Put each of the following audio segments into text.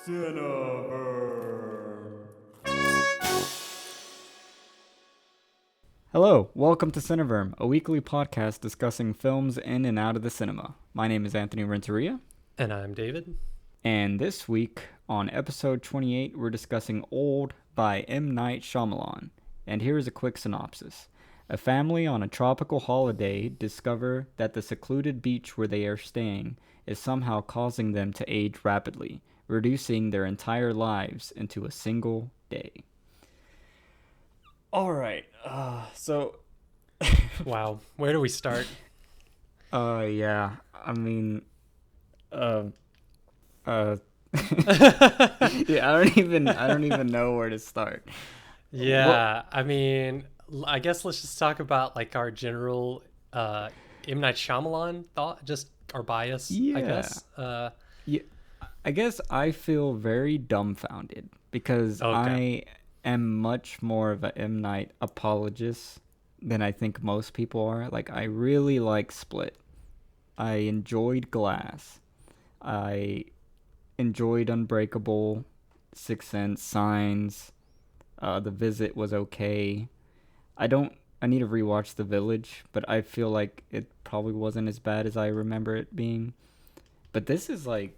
Cineverb. Hello, welcome to Cineverm, a weekly podcast discussing films in and out of the cinema. My name is Anthony Renteria, And I'm David. and this week on episode 28, we're discussing Old by M. Night Shyamalan. And here is a quick synopsis. A family on a tropical holiday discover that the secluded beach where they are staying is somehow causing them to age rapidly, reducing their entire lives into a single day. Alright, so... Wow, where do we start? Yeah, I mean, yeah, I don't even know where to start. Yeah, I mean, I guess let's just talk about like our general M. Night Shyamalan thought, just our bias, Yeah. I guess. Yeah, I guess I feel very dumbfounded because Okay. I am much more of a M. Night apologist than I think most people are. Like, I really like Split. I enjoyed Glass. I enjoyed Unbreakable, Sixth Sense, Signs. The Visit was okay. I need to rewatch The Village, but I feel like it probably wasn't as bad as I remember it being. But this is like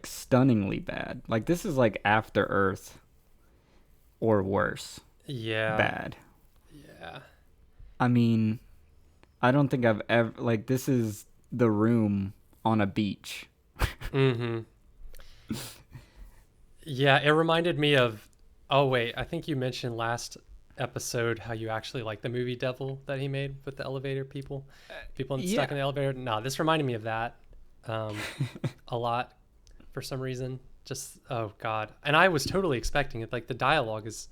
stunningly bad. Like, this is like After Earth or worse. Yeah. Bad. Yeah. I mean, I don't think I've ever, like, this is The Room on a beach. Mm-hmm. Yeah, it reminded me of, oh wait, I think you mentioned last episode how you actually like the movie Devil that he made with the elevator people stuck yeah. in the elevator. No, this reminded me of that a lot for some reason. Just, oh God. And I was totally expecting it. Like, the dialogue is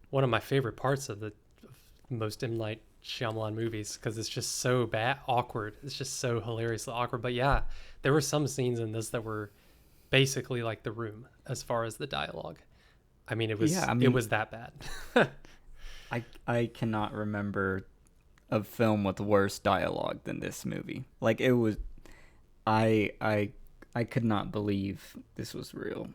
one of my favorite parts of the most M. Night Shyamalan movies because it's just so awkward. It's just so hilariously awkward. But yeah, there were some scenes in this that were basically like The Room as far as the dialogue. I mean, it was it was that bad. I cannot remember a film with worse dialogue than this movie. Like, it was, I could not believe this was real.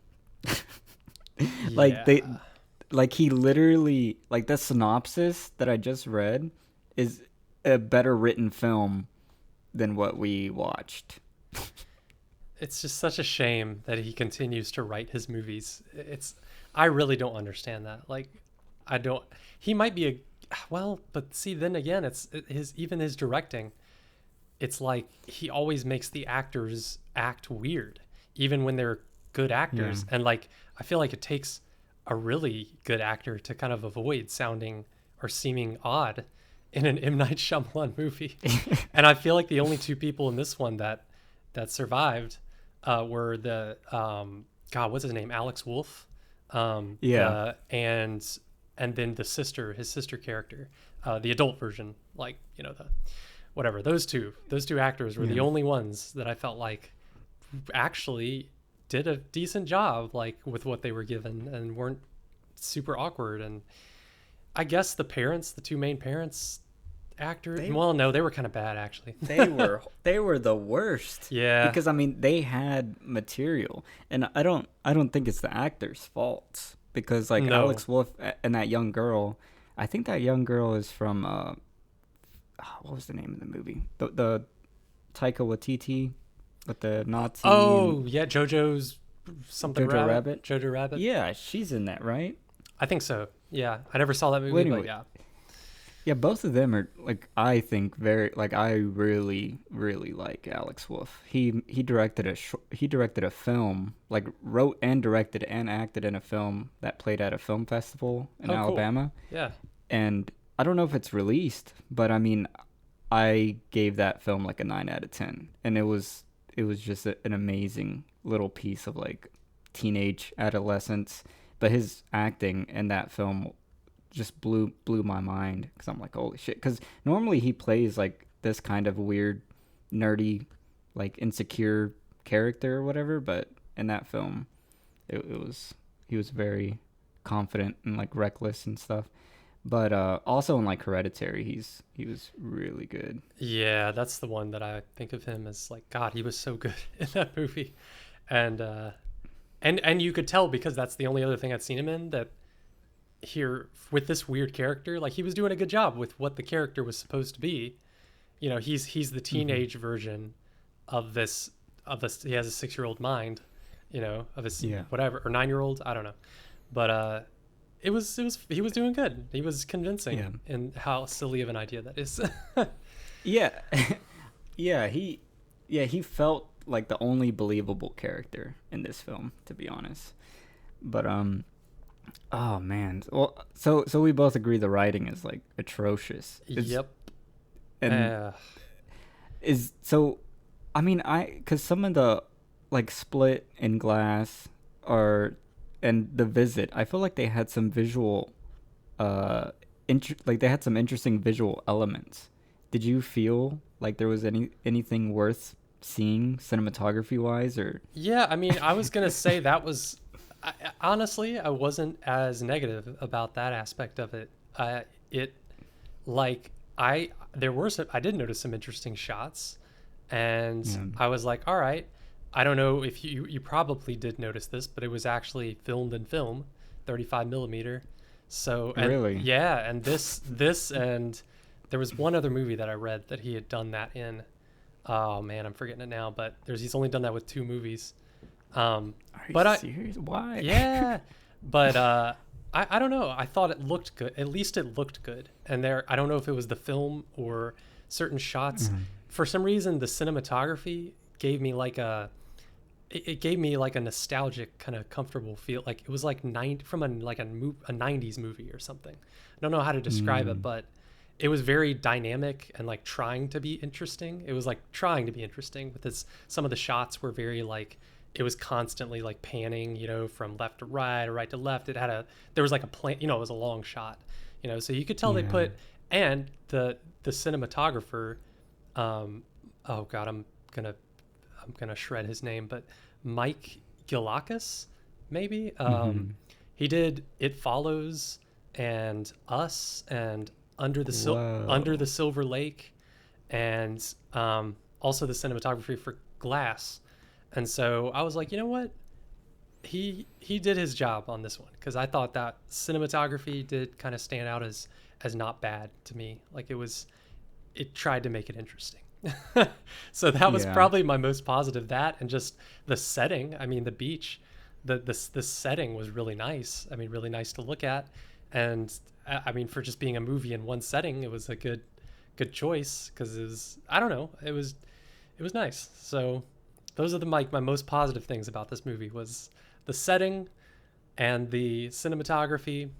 Like, he literally, like, the synopsis that I just read is a better written film than what we watched. It's just such a shame that he continues to write his movies. I really don't understand that. Like, he might be but see, then again, it's his directing. It's like he always makes the actors act weird, even when they're good actors. Yeah. And like, I feel like it takes a really good actor to kind of avoid sounding or seeming odd in an M. Night Shyamalan movie. And I feel like the only two people in this one that survived were the God, what's his name? Alex Wolff. Yeah. And then his sister character, the adult version, like, whatever. Those two actors were the only ones that I felt like actually did a decent job, like, with what they were given and weren't super awkward. And I guess the two main parents actors, they were kind of bad, actually. They were the worst. Yeah. Because, I mean, they had material, and I don't think it's the actor's fault, because, like, No. Alex Wolff and that young girl, I think that young girl is from what was the name of the movie? The Taika Waititi with the Nazi. Oh, yeah, Jojo's something Jojo Rabbit. Jojo Rabbit. Yeah, she's in that, right? I think so. Yeah, I never saw that movie, Well, anyway. but yeah. Yeah, both of them are, like, I think very, like, I really, really like Alex Wolff. He directed a film, like, wrote and directed and acted in a film that played at a film festival in Alabama. Cool. Yeah. And I don't know if it's released, but I mean, I gave that film like a 9 out of 10, and it was just an amazing little piece of, like, teenage adolescence. But his acting in that film just blew my mind, because I'm like, holy shit. Because normally he plays like this kind of weird, nerdy, like, insecure character or whatever, but in that film he was very confident and, like, reckless and stuff. But also in like Hereditary, he was really good. Yeah, that's the one that I think of him as like God. He was so good in that movie, and and you could tell because that's the only other thing I'd seen him in that here with this weird character. Like he was doing a good job with what the character was supposed to be. You know, he's the Hmm. teenage version of this. He has a 6-year-old mind, you know, of his Yeah, whatever or 9-year old. I don't know, but it was he was doing good. He was yeah, convincing in how silly of an idea that is. yeah, yeah. He felt like the only believable character in this film, to be honest. But oh man. Well, so we both agree the writing is like atrocious. It's Yep. and Uh, is so. I mean, because some of the like Split and Glass are and The Visit, I feel like they had some visual, uh, like they had some interesting visual elements. Did you feel like there was anything worth seeing cinematography wise, or? yeah, I mean, I was gonna say that was honestly, I wasn't as negative about that aspect of it. It like I there were some I did notice some interesting shots, and Yeah, I was like, all right. I don't know if you probably did notice this, but it was actually filmed in film, 35 millimeter. So and really? yeah, and this and there was one other movie that I read that he had done that in. Oh man, I'm forgetting it now, but he's only done that with 2 movies. Um, Are you but serious? Why? yeah, but I don't know. I thought it looked good. At least it looked good. And there, I don't know if it was the film or certain shots. Mhm. For some reason, the cinematography gave me like it gave me like a nostalgic kind of comfortable feel. Like it was like from a 90s movie or something. I don't know how to describe it, Mm, but it was very dynamic and like trying to be interesting. It was like trying to be interesting with this. Some of the shots were very like it was constantly like panning, you know, from left to right or right to left. There was like a plan, you know, it was a long shot, you know, so you could tell they yeah. put and the cinematographer, um, oh god, I'm gonna shred his name, but Mike Gilakis, maybe. Hmm. He did It Follows and Us and Under the Whoa. Silver Lake, and also the cinematography for Glass. And so I was like, you know what? He did his job on this one because I thought that cinematography did kind of stand out as not bad to me. Like it tried to make it interesting. So that was Yeah. probably my most positive. That and just the setting. I mean, the beach, the setting was really nice. I mean, really nice to look at, and I mean, for just being a movie in one setting, it was a good choice because it was I don't know, it was nice. So those are my most positive things about this movie was the setting and the cinematography,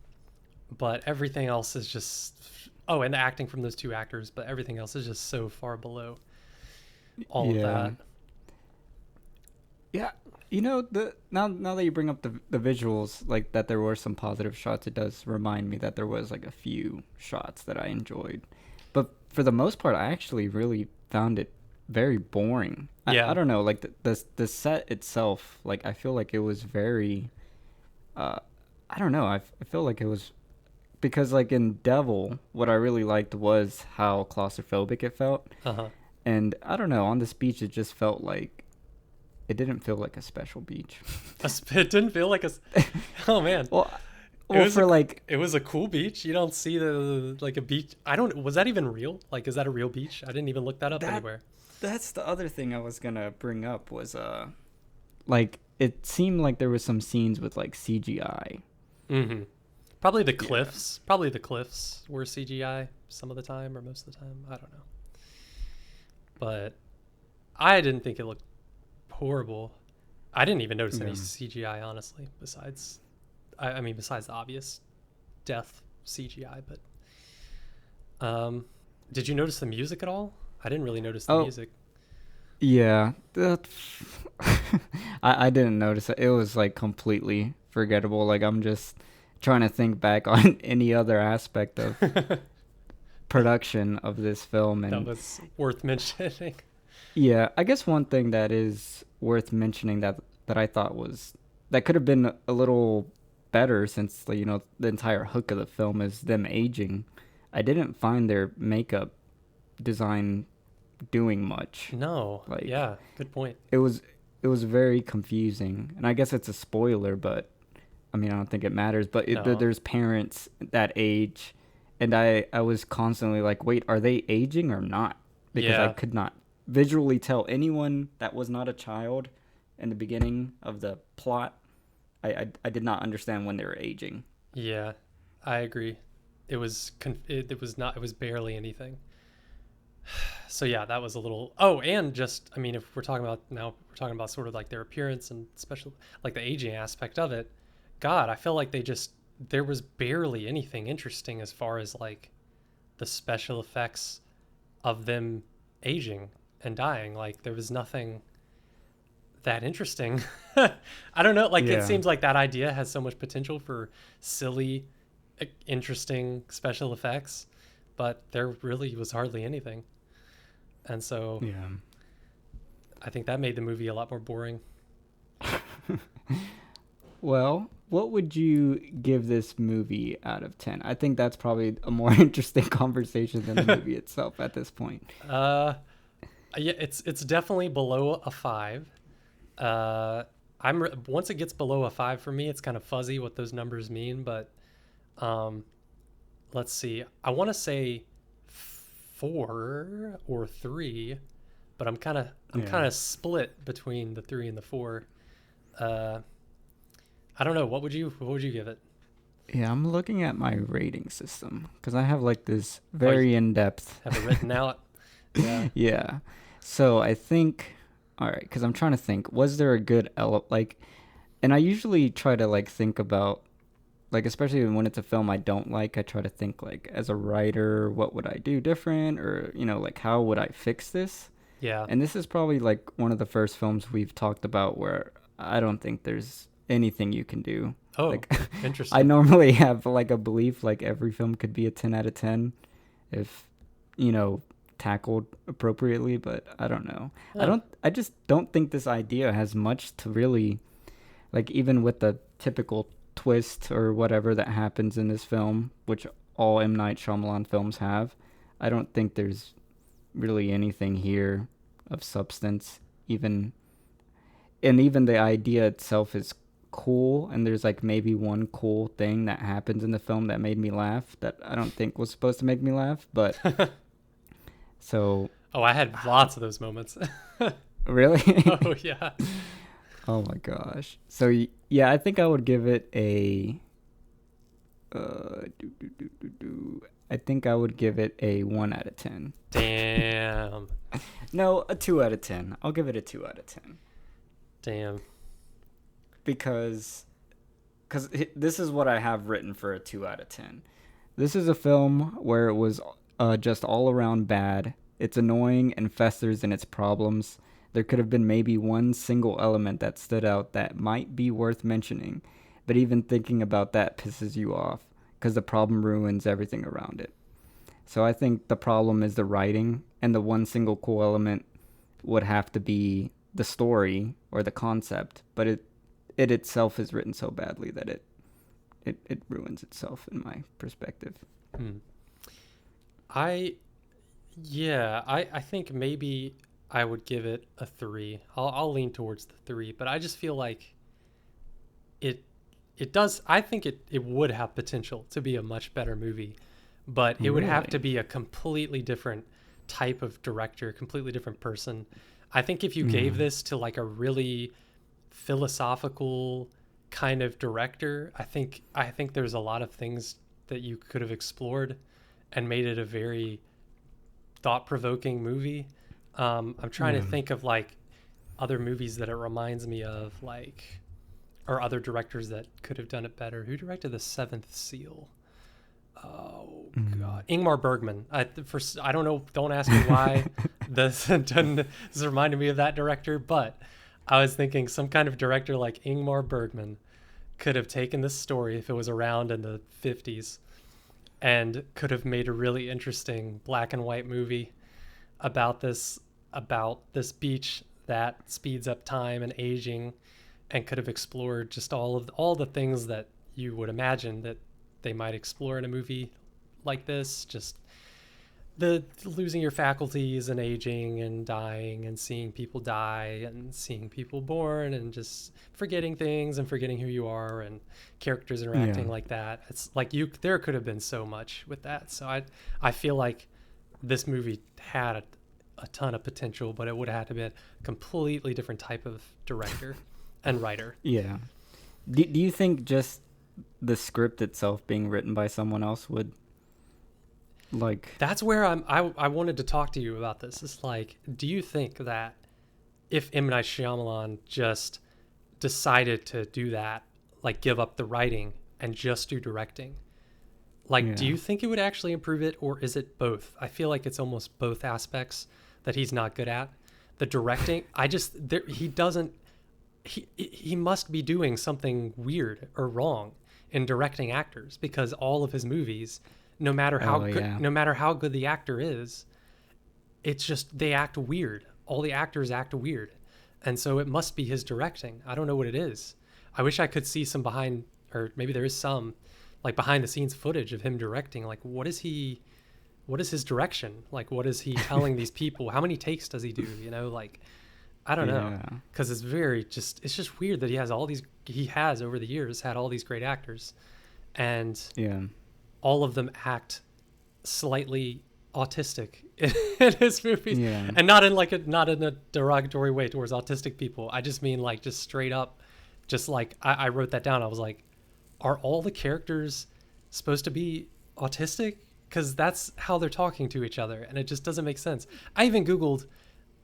but everything else is just oh, and the acting from those 2 actors, but everything else is just so far below all of Yeah. that. Yeah. The now that you bring up the visuals, like that there were some positive shots, it does remind me that there was like a few shots that I enjoyed. But for the most part, I actually really found it very boring. I Yeah. don't know, like the set itself, like I feel like it was very uh I don't know, I feel like it was because like in Devil, what I really liked was how claustrophobic it felt. Uh huh. And I don't know, on this beach it just felt like it didn't feel like a special beach. It didn't feel like a. Oh man, well, it well, was a for like it was a cool beach. You don't see the like a beach. I don't. Was that even real? Like, is that a real beach? I didn't even look that up that anywhere. that's the other thing I was gonna bring up was like it seemed like there was some scenes with like CGI. Mm-hmm. Probably the Yeah. cliffs. Probably the cliffs were CGI some of the time or most of the time. I don't know. But I didn't think it looked horrible. I didn't even notice any Yeah. CGI honestly. I mean, besides the obvious death CGI. But did you notice the music at all? I didn't really notice the Oh, music. yeah. That I didn't notice it. It was like completely forgettable. Like I'm just trying to think back on any other aspect of That production of this film and was worth mentioning. yeah, I guess one thing that is worth mentioning that I thought was that could have been a little better since like, the entire hook of the film is them aging. I didn't find their makeup design doing much. No. Like Yeah. Good point. it was very confusing, and I guess it's a spoiler, but I mean I don't think it matters. But No. there's parents that age, and I was constantly like, wait, are they aging or not? Because I Yeah. could not visually tell anyone that was not a child in the beginning of the plot. I did not understand when they were aging. Yeah. I agree. It was not. It was barely anything. So yeah, that was a little. Oh, and just I mean, if we're talking about now, we're talking about sort of like their appearance and special, like the aging aspect of it. God, I feel like there was barely anything interesting as far as like the special effects of them aging and dying. Like there was nothing that interesting. I don't know. Like it Yeah. seems like that idea has so much potential for silly, interesting special effects, but there really was hardly anything. And so Yeah. I think that made the movie a lot more boring. Well, what would you give this movie out of 10? I think that's probably a more interesting conversation than the movie itself at this point. Uh, yeah, it's definitely below a 5. Once it gets below a 5 for me, it's kind of fuzzy what those numbers mean, but um, let's see. I want to say 4 or 3, but I'm Yeah. kind of split between the 3 and the 4. Uh, I don't know. What would you give it? Yeah, I'm looking at my rating system because I have like this Oh, you very in-depth. have it written out? Yeah. Yeah. So I think, all right, because I'm trying to think, was there a good like, and I usually try to like think about, like, especially when it's a film I don't like, I try to think like, as a writer, what would I do different, or like how would I fix this? Yeah. And this is probably like one of the first films we've talked about where I don't think there's anything you can do. Oh, Like, I interesting. normally have like a belief like every film could be a 10 out of 10 if, you know, tackled appropriately, but I don't know. Huh. I just don't think this idea has much to really, like, even with the typical twist or whatever that happens in this film, which all M. Night Shyamalan films have. I don't think there's really anything here of substance, even, and even the idea itself is cool, and there's like maybe one cool thing that happens in the film that made me laugh that I don't think was supposed to make me laugh, but so Oh, I had lots of those moments. really. Oh yeah. Oh my gosh. So yeah, I think I would give it a I think I would give it a 1 out of 10. Damn. No, a 2 out of 10. I'll give it a 2 out of 10 Damn. because this is what I have written for a 2 out of 10. This is a film where it was just all around bad. It's annoying and festers in its problems. There could have been maybe one single element that stood out that might be worth mentioning, but even thinking about that pisses you off because the problem ruins everything around it. So I think the problem is the writing, and the one single cool element would have to be the story or the concept, but it itself is written so badly that it ruins itself in my perspective. Hmm. I Yeah, I think maybe I would give it a 3. I'll lean towards the 3, but I just feel like it it does. I think it would have potential to be a much better movie, but it would have to Really? be a completely different type of director, completely different person. I think if you Yeah. gave this to like a really philosophical kind of director, I think there's a lot of things that you could have explored and made it a very thought-provoking movie. I'm trying to Yeah. think of like other movies that it reminds me of, like, or other directors that could have done it better. Who directed The Seventh Seal? Oh Mm. God, Ingmar Bergman. I don't know. Don't ask me why. This reminded me of that director, but I was thinking some kind of director like Ingmar Bergman could have taken this story if it was around in the 50s and could have made a really interesting black and white movie about this beach that speeds up time and aging, and could have explored just all the things that you would imagine that they might explore in a movie like this. Just the losing your faculties and aging and dying and seeing people die and seeing people born and just forgetting things and forgetting who you are and characters Yeah. interacting like that. It's like there could have been so much with that. So I feel like this movie had a ton of potential, but it would have had to be a completely different type of director and writer. Yeah. Do you think just the script itself being written by someone else would like That's where I wanted to talk to you about this. It's like, do you think that if M. Night Shyamalan just decided to do that, like give up the writing and just do directing, like, do yeah. you think it would actually improve it, or is it both? I feel like it's almost both aspects that he's not good at. The directing, he doesn't. He must be doing something weird or wrong in directing actors, because all of his movies, Oh yeah. no matter how good the actor is, it's just they act weird. All the actors act weird. And so it must be his directing. I don't know what it is. I wish I could see some behind, or maybe there is some, like behind the scenes footage of him directing. Like, what is his direction? Like, what is he telling these people? How many takes does he do? You know, like, I don't know. Yeah. Cause it's just weird that he has over the years had all these great actors, and Yeah. all of them act slightly autistic in his movies, Yeah. and not in a derogatory way towards autistic people. I just mean like just straight up, just like I wrote that down. I was like, are all the characters supposed to be autistic? Because that's how they're talking to each other, and it just doesn't make sense. I even Googled,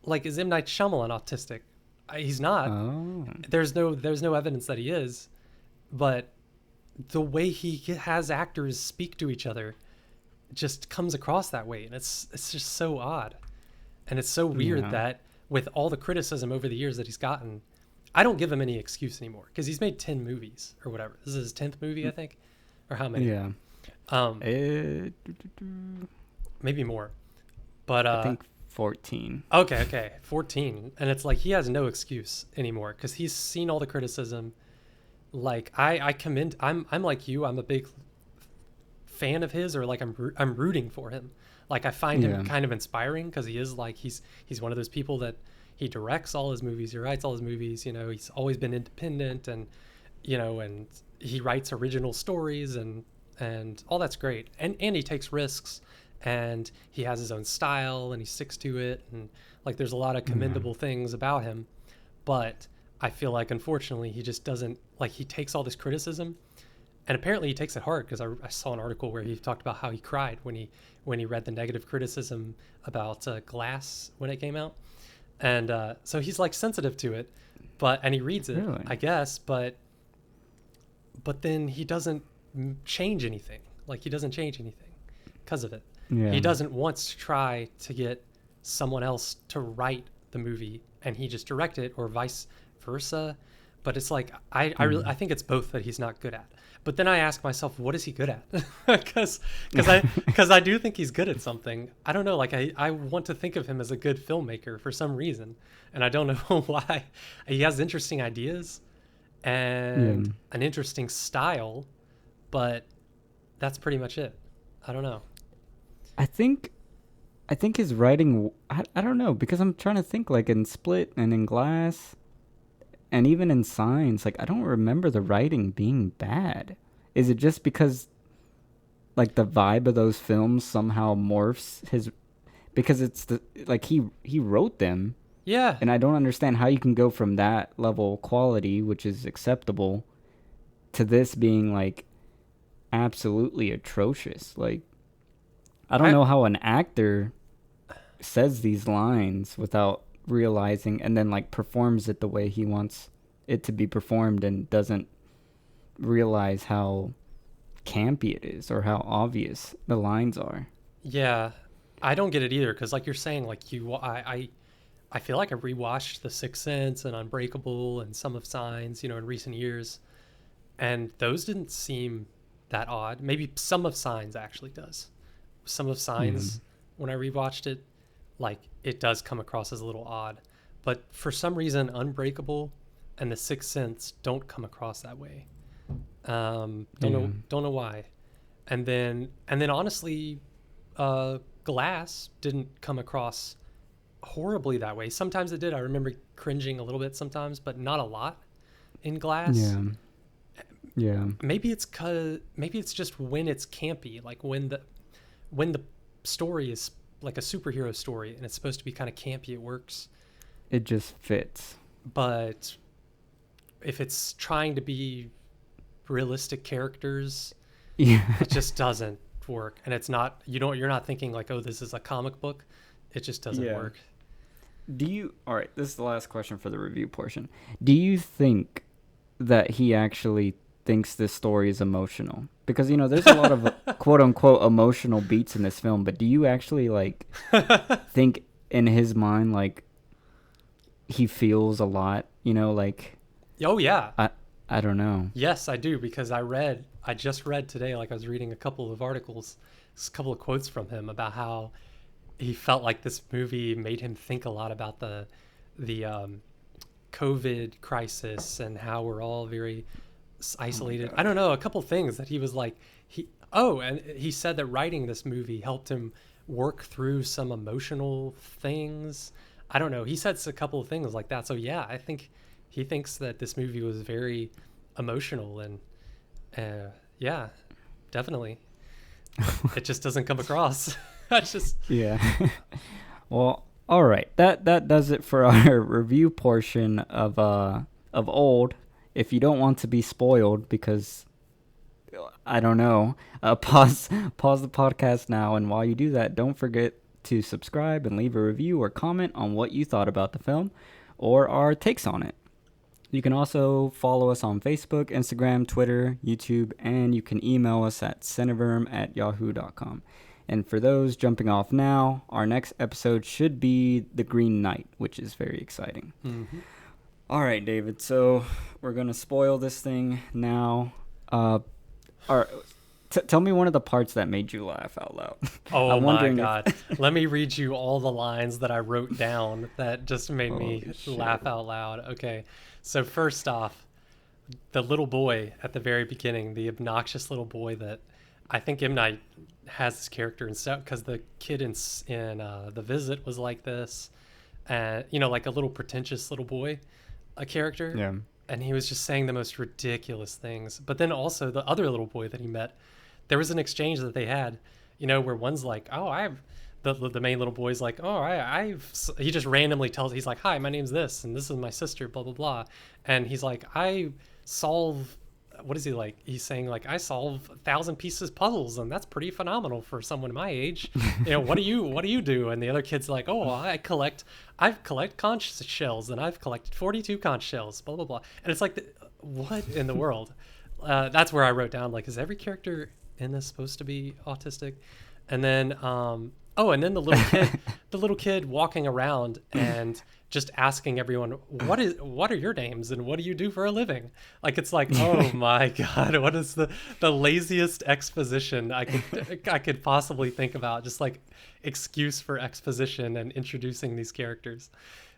like, is M. Night Shyamalan autistic? He's not. Oh. There's no evidence that he is, but the way he has actors speak to each other just comes across that way, and it's just so odd, and it's so weird Yeah. that with all the criticism over the years that he's gotten, I don't give him any excuse anymore, because he's made 10 movies or whatever. This is his 10th movie, I think, or how many? Yeah. um Maybe more, but I think 14. okay, 14. And it's like he has no excuse anymore, because he's seen all the criticism. Like, I commend, I'm like you, I'm a big fan of his, or like I'm rooting for him. Like, I find him Yeah. kind of inspiring, because he is like, he's one of those people that he directs all his movies, he writes all his movies, you know, he's always been independent, and you know, and he writes original stories, and all that's great, and he takes risks, and he has his own style and he sticks to it, and like there's a lot of Yeah. commendable things about him. But I feel like, unfortunately, he just doesn't, like, he takes all this criticism, and apparently he takes it hard, because I saw an article where he talked about how he cried when he read the negative criticism about Glass when it came out, and so he's like sensitive to it, and he reads it, Really? I guess, but then he doesn't change anything. Like, he doesn't change anything because of it. Yeah. He doesn't want to try to get someone else to write the movie and he just direct it, or vice versa. But it's like, I think it's both that he's not good at. But then I ask myself, what is he good at? Because I do think he's good at something. I don't know. Like, I want to think of him as a good filmmaker for some reason, and I don't know why. He has interesting ideas and Yeah. an interesting style, but that's pretty much it. I don't know. I think his writing, I don't know, because I'm trying to think, like in Split and in Glass and even in Signs, like I don't remember the writing being bad. Is it just because like the vibe of those films somehow morphs his, because it's the like he wrote them, Yeah. and I don't understand how you can go from that level of quality, which is acceptable, to this being like absolutely atrocious. Like I don't I know how an actor says these lines without realizing, and then like performs it the way he wants it to be performed, and doesn't realize how campy it is or how obvious the lines are. Yeah, I don't get it either, because like you're saying, like I feel like I rewatched The Sixth Sense and Unbreakable and some of Signs, you know, in recent years, and those didn't seem that odd. Maybe some of Signs actually does. Some of Signs, when I rewatched it, like, it does come across as a little odd, but for some reason Unbreakable and The Sixth Sense don't come across that way. Don't know why. And then honestly, Glass didn't come across horribly that way. Sometimes it did. I remember cringing a little bit sometimes, but not a lot in Glass. Yeah. Yeah. Maybe it's just when it's campy, like when the story is like a superhero story and it's supposed to be kind of campy, it works. It just fits. But if it's trying to be realistic characters, Yeah. it just doesn't work. And it's not, you're not thinking like, oh, this is a comic book. It just doesn't Yeah. work. All right, this is the last question for the review portion. Do you think that he actually thinks this story is emotional? Because, there's a lot of quote unquote emotional beats in this film, but do you actually like think in his mind, like he feels a lot, like, Oh yeah. I don't know. Yes, I do, because I just read today, like I was reading a couple of articles, a couple of quotes from him about how he felt like this movie made him think a lot about the COVID crisis and how we're all very isolated. I don't know, a couple things that he was like, and he said that writing this movie helped him work through some emotional things. I don't know. He said a couple of things like that. So yeah, I think he thinks that this movie was very emotional, and yeah, definitely. It just doesn't come across. That's just Yeah. Well, all right. That does it for our review portion of Old. If you don't want to be spoiled, because I don't know, pause the podcast now, and while you do that, don't forget to subscribe and leave a review or comment on what you thought about the film or our takes on it. You can also follow us on Facebook, Instagram, Twitter, YouTube, and you can email us at cineverm@yahoo.com. And for those jumping off now, our next episode should be The Green Knight, which is very exciting. Mm-hmm. All right, David, so we're going to spoil this thing now. Tell me one of the parts that made you laugh out loud. Oh I'm my wondering God. Let me read you all the lines that I wrote down that just made me Holy shit. laugh out loud. Okay. So first off, the little boy at the very beginning, the obnoxious little boy that I think M. Night has this character and stuff, because the kid in The Visit was like this, and like a little pretentious little boy, a character. Yeah. And he was just saying the most ridiculous things. But then also the other little boy that he met, there was an exchange that they had, where one's like, oh, the main little boy's like, oh, he just randomly tells, he's like, hi, my name's this, and this is my sister, blah, blah, blah. And he's like, what is he like? He's saying like, I solve 1,000 pieces puzzles, and that's pretty phenomenal for someone my age. What do you do? And the other kid's like, oh, I collect conch shells, and I've collected 42 conch shells, blah, blah, blah. And it's like, what in the world? That's where I wrote down, like, is every character in this supposed to be autistic? And then, and then the little kid walking around and just asking everyone, what are your names and what do you do for a living? Like, it's like, oh my God, what is the laziest exposition I could possibly think about? Just like excuse for exposition and introducing these characters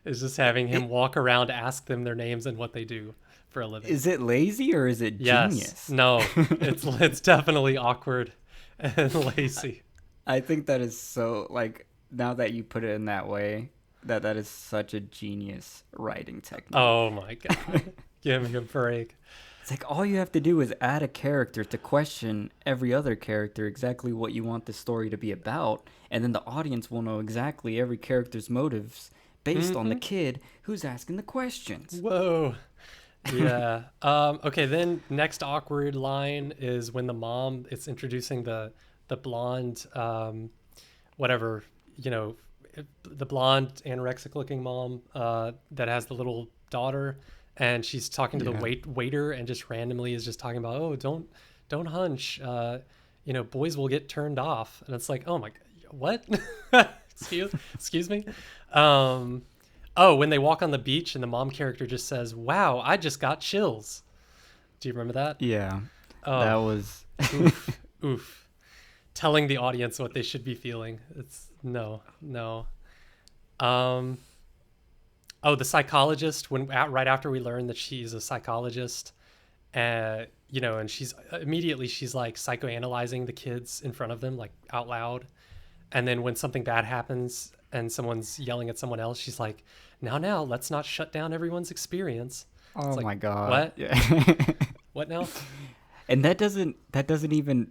is just having him walk around, ask them their names and what they do for a living. Is it lazy or is it genius? No, it's definitely awkward and lazy. I think that is so, like, now that you put it in that way, that is such a genius writing technique. Oh my God. Give me a break. It's like all you have to do is add a character to question every other character exactly what you want the story to be about, and then the audience will know exactly every character's motives based on the kid who's asking the questions. Whoa. Yeah. Okay, then next awkward line is when the mom is introducing the blonde, whatever, the blonde anorexic looking mom that has the little daughter, and she's talking to the waiter and just randomly is just talking about, oh, don't hunch, boys will get turned off. And it's like, oh my God, what? excuse me. When they walk on the beach and the mom character just says, wow, I just got chills. Do you remember that? Yeah. That was oof. Telling the audience what they should be feeling. It's no. The psychologist, right after we learn that she's a psychologist, you know, and she's immediately she's like psychoanalyzing the kids in front of them, like out loud. And then when something bad happens and someone's yelling at someone else, she's like, now, let's not shut down everyone's experience. It's Oh like, my god. what? Yeah. What now? And that doesn't even,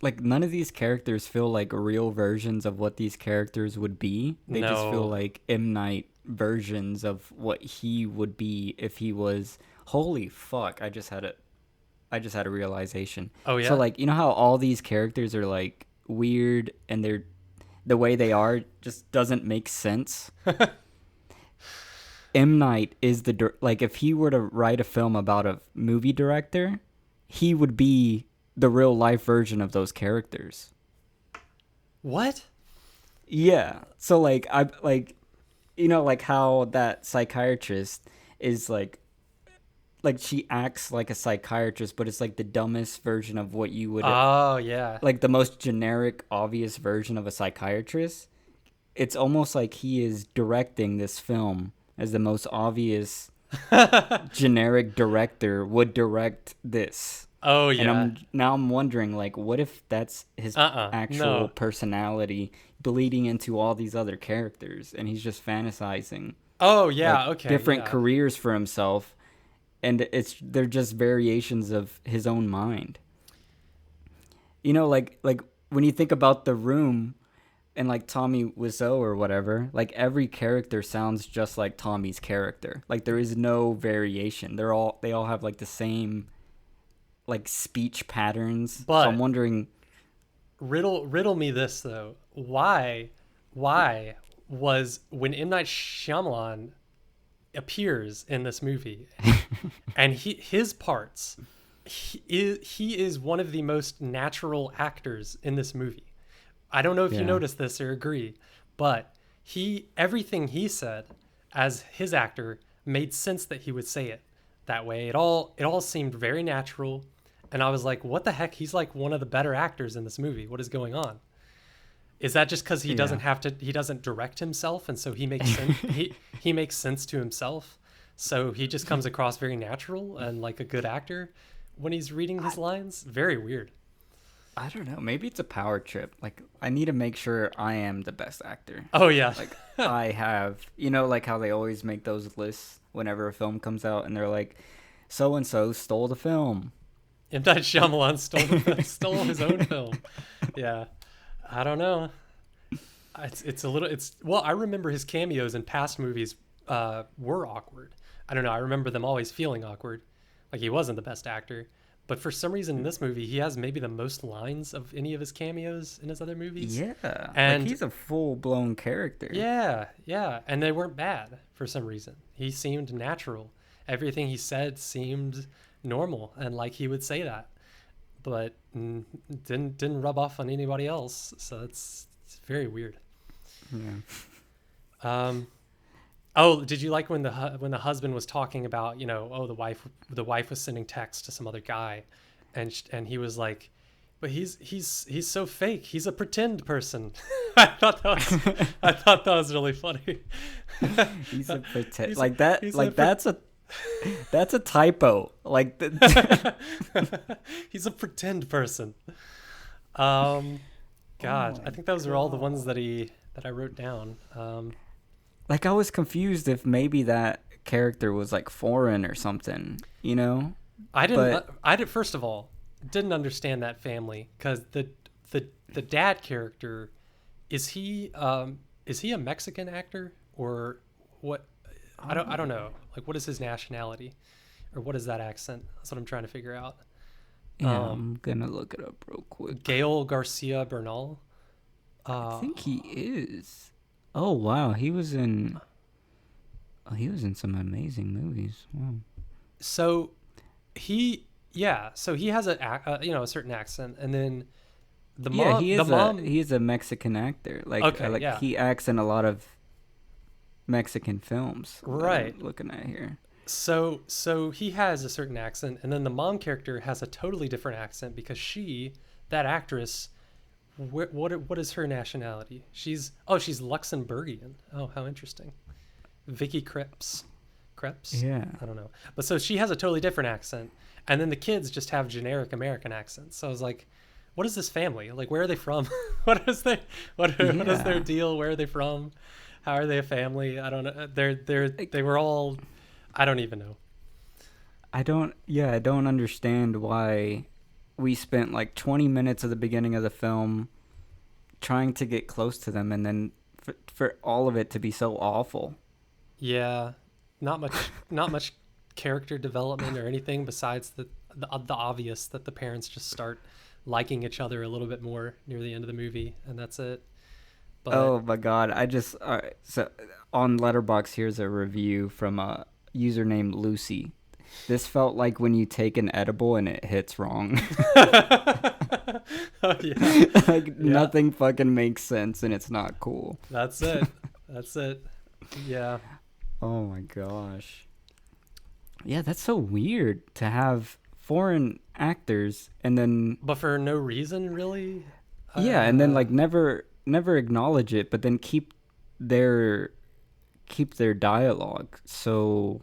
like, none of these characters feel like real versions of what these characters would be. They just feel No. like M. Night versions of what he would be if he was. Holy fuck! I just had a realization. Oh, So yeah? like, you know how all these characters are like weird and they're the way they are just doesn't make sense. M. Night is like, if he were to write a film about a movie director, he would be the real life version of those characters. What? Yeah. So like, I like, like how that psychiatrist is like she acts like a psychiatrist, but it's like the dumbest version of what you would, Oh, yeah. like the most generic, obvious version of a psychiatrist. It's almost like he is directing this film as the most obvious generic director would direct this. Oh, And yeah. I'm wondering, like, what if that's his actual No. personality bleeding into all these other characters, and he's just fantasizing Oh, like yeah. Okay. different Yeah. careers for himself, and they're just variations of his own mind. Like when you think about The Room and like Tommy Wiseau or whatever, like every character sounds just like Tommy's character. Like there is no variation. They all have like the same like speech patterns. So I'm But wondering. riddle me this though. Why was when M. Night Shyamalan appears in this movie and his parts, he is one of the most natural actors in this movie. I don't know if you Yeah. noticed this or agree, but everything he said as his actor made sense that he would say it that way. It all seemed very natural, and I was like, what the heck? He's like one of the better actors in this movie. What is going on? Is that just because he doesn't Yeah. have to? He doesn't direct himself, and so he makes sense. He makes sense to himself, so he just comes across very natural and like a good actor when he's reading his lines. Very weird. I don't know. Maybe it's a power trip. Like, I need to make sure I am the best actor. Oh yeah, Like, I have, like how they always make those lists whenever a film comes out, and they're like, so and so stole the film. M. Night Shyamalan stole his own film. Yeah, I don't know. It's a little. Well, I remember his cameos in past movies were awkward. I don't know. I remember them always feeling awkward. Like he wasn't the best actor, but for some reason in this movie he has maybe the most lines of any of his cameos in his other movies. Yeah. And like, he's a full blown character. yeah, and they weren't bad for some reason. He seemed natural. Everything he said seemed normal and like he would say that, but didn't rub off on anybody else. So it's very weird. Yeah. Um, oh, did you like when the husband was talking about, oh, the wife was sending text to some other guy, and he was like, but he's so fake. He's a pretend person. I thought that was really funny. He's a pretend. He's- Like that. he's a Like pre- that's a typo. Like He's a pretend person. God, my I think those are all the ones that I wrote down. like I was confused if maybe that character was like foreign or something. I didn't. But- I did. First of all, didn't understand that family because the dad character is he a Mexican actor or what? I don't know. Like, what is his nationality, or what is that accent? That's what I'm trying to figure out. Yeah, I'm gonna look it up real quick. Gael Garcia Bernal. I think he is. Oh wow, he was in. Oh, he was in some amazing movies. Wow. So so he has a certain accent, and then the mom. Yeah, he is the mom. he is a Mexican actor. Like, Okay, like yeah. he acts in a lot of Mexican films. that I'm Right. looking at here. So he has a certain accent, and then the mom character has a totally different accent because that actress, what is her nationality? She's Luxembourgian. Oh, how interesting. Vicky Krieps. Krebs. Yeah. I don't know. But so she has a totally different accent, and then the kids just have generic American accents. So I was like, what is this family? Like, where are they from? What is their Yeah. deal? Where are they from? How are they a family? I don't know. They were all, I don't even know. I don't understand why we spent like 20 minutes of the beginning of the film trying to get close to them and then for all of it to be so awful. Yeah, not much character development or anything besides the obvious that the parents just start liking each other a little bit more near the end of the movie, and that's it. But Oh my god, I just so on Letterbox here's a review from a user named Lucy. This felt like when you take an edible and it hits wrong. oh, yeah, Like yeah, nothing fucking makes sense and it's not cool. that's it. That's it. Yeah. Oh my gosh. Yeah, that's so weird to have foreign actors and then But for no reason, really. yeah, and then Uh, like never acknowledge it, but then their keep their dialogue so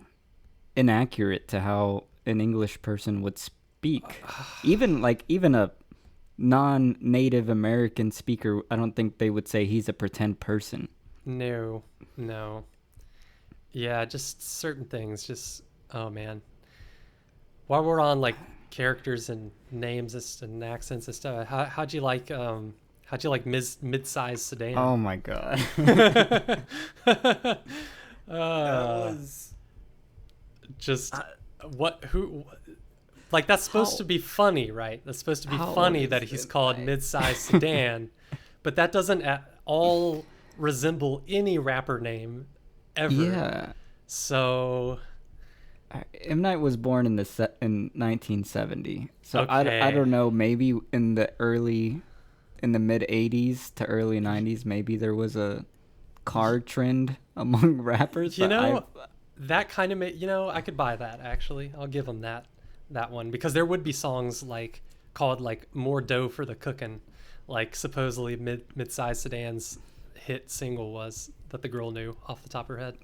inaccurate to how an English person would speak. Even a non-native American speaker, I don't think they would say he's a pretend person. no, no. Yeah, just certain things. Just oh man. While we're on like characters and names and accents and stuff, how'd you like mid-sized sedan? Oh my god. uh, was just what who like that's supposed how to be funny, right? That's supposed to be how old funny is that he's the called guy? mid-sized sedan, but that doesn't at all resemble any rapper name ever. Yeah. So M Night was born in 1970. So I okay. don't know, maybe in the mid 80s to early 90s maybe there was a car trend among rappers, You but I know, that kind of you know, I could buy that actually. I'll give him that one because there would be songs like called like "More Dough for the Cookin'," like supposedly mid-sized sedan's hit single was that the girl knew off the top of her head.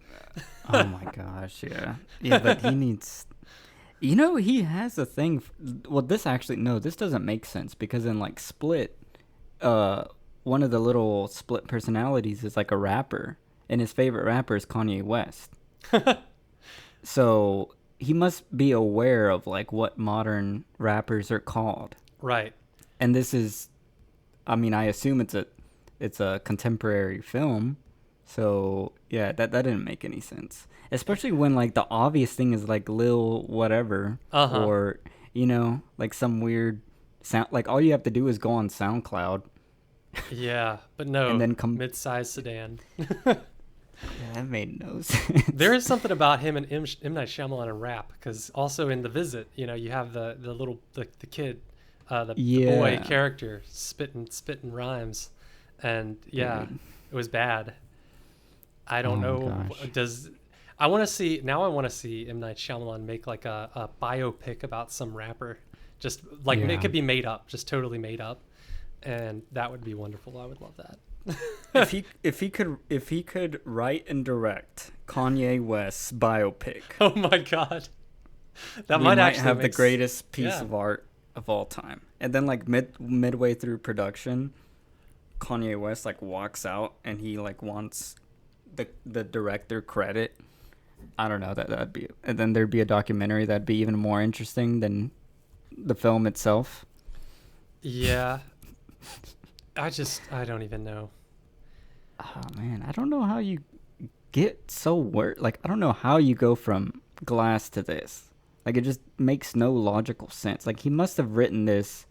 oh my gosh, yeah. Yeah, but he needs you know, he has a thing well this actually no, this doesn't make sense because in like Split uh one of the little Split personalities is like a rapper and his favorite rapper is Kanye West. So he must be aware of like what modern rappers are called. Right. And this is I mean, I assume it's a contemporary film. So, yeah, that didn't make any sense. Especially when like the obvious thing is like Lil whatever Uh-huh. or you know, like some weird sound like all you have to do is go on SoundCloud Yeah, but and no, then come mid-sized sedan. yeah, that made no sense. There is something about him and M. Night Shyamalan and rap because also in The Visit, you know, you have the little the kid, the boy Yeah, character spitting rhymes, and yeah, dude. it was bad. I Oh don't my know. gosh. Does I want to see now? I want to see M. Night Shyamalan make like a biopic about some rapper, just like it Yeah. could be made up, just totally made up, and that would be wonderful. I would love that. If he could write and direct Kanye West's biopic, Oh my god, that we might might actually have the make greatest piece yeah. of art of all time. And then like midway through production, Kanye West like walks out and he like wants the director credit. I don't know that'd be and then there'd be a documentary that'd be even more interesting than the film itself. Yeah, I don't even know. Oh man, I don't know how you get so like I don't know how you go from Glass to this. Like it just makes no logical sense. Like he must have written this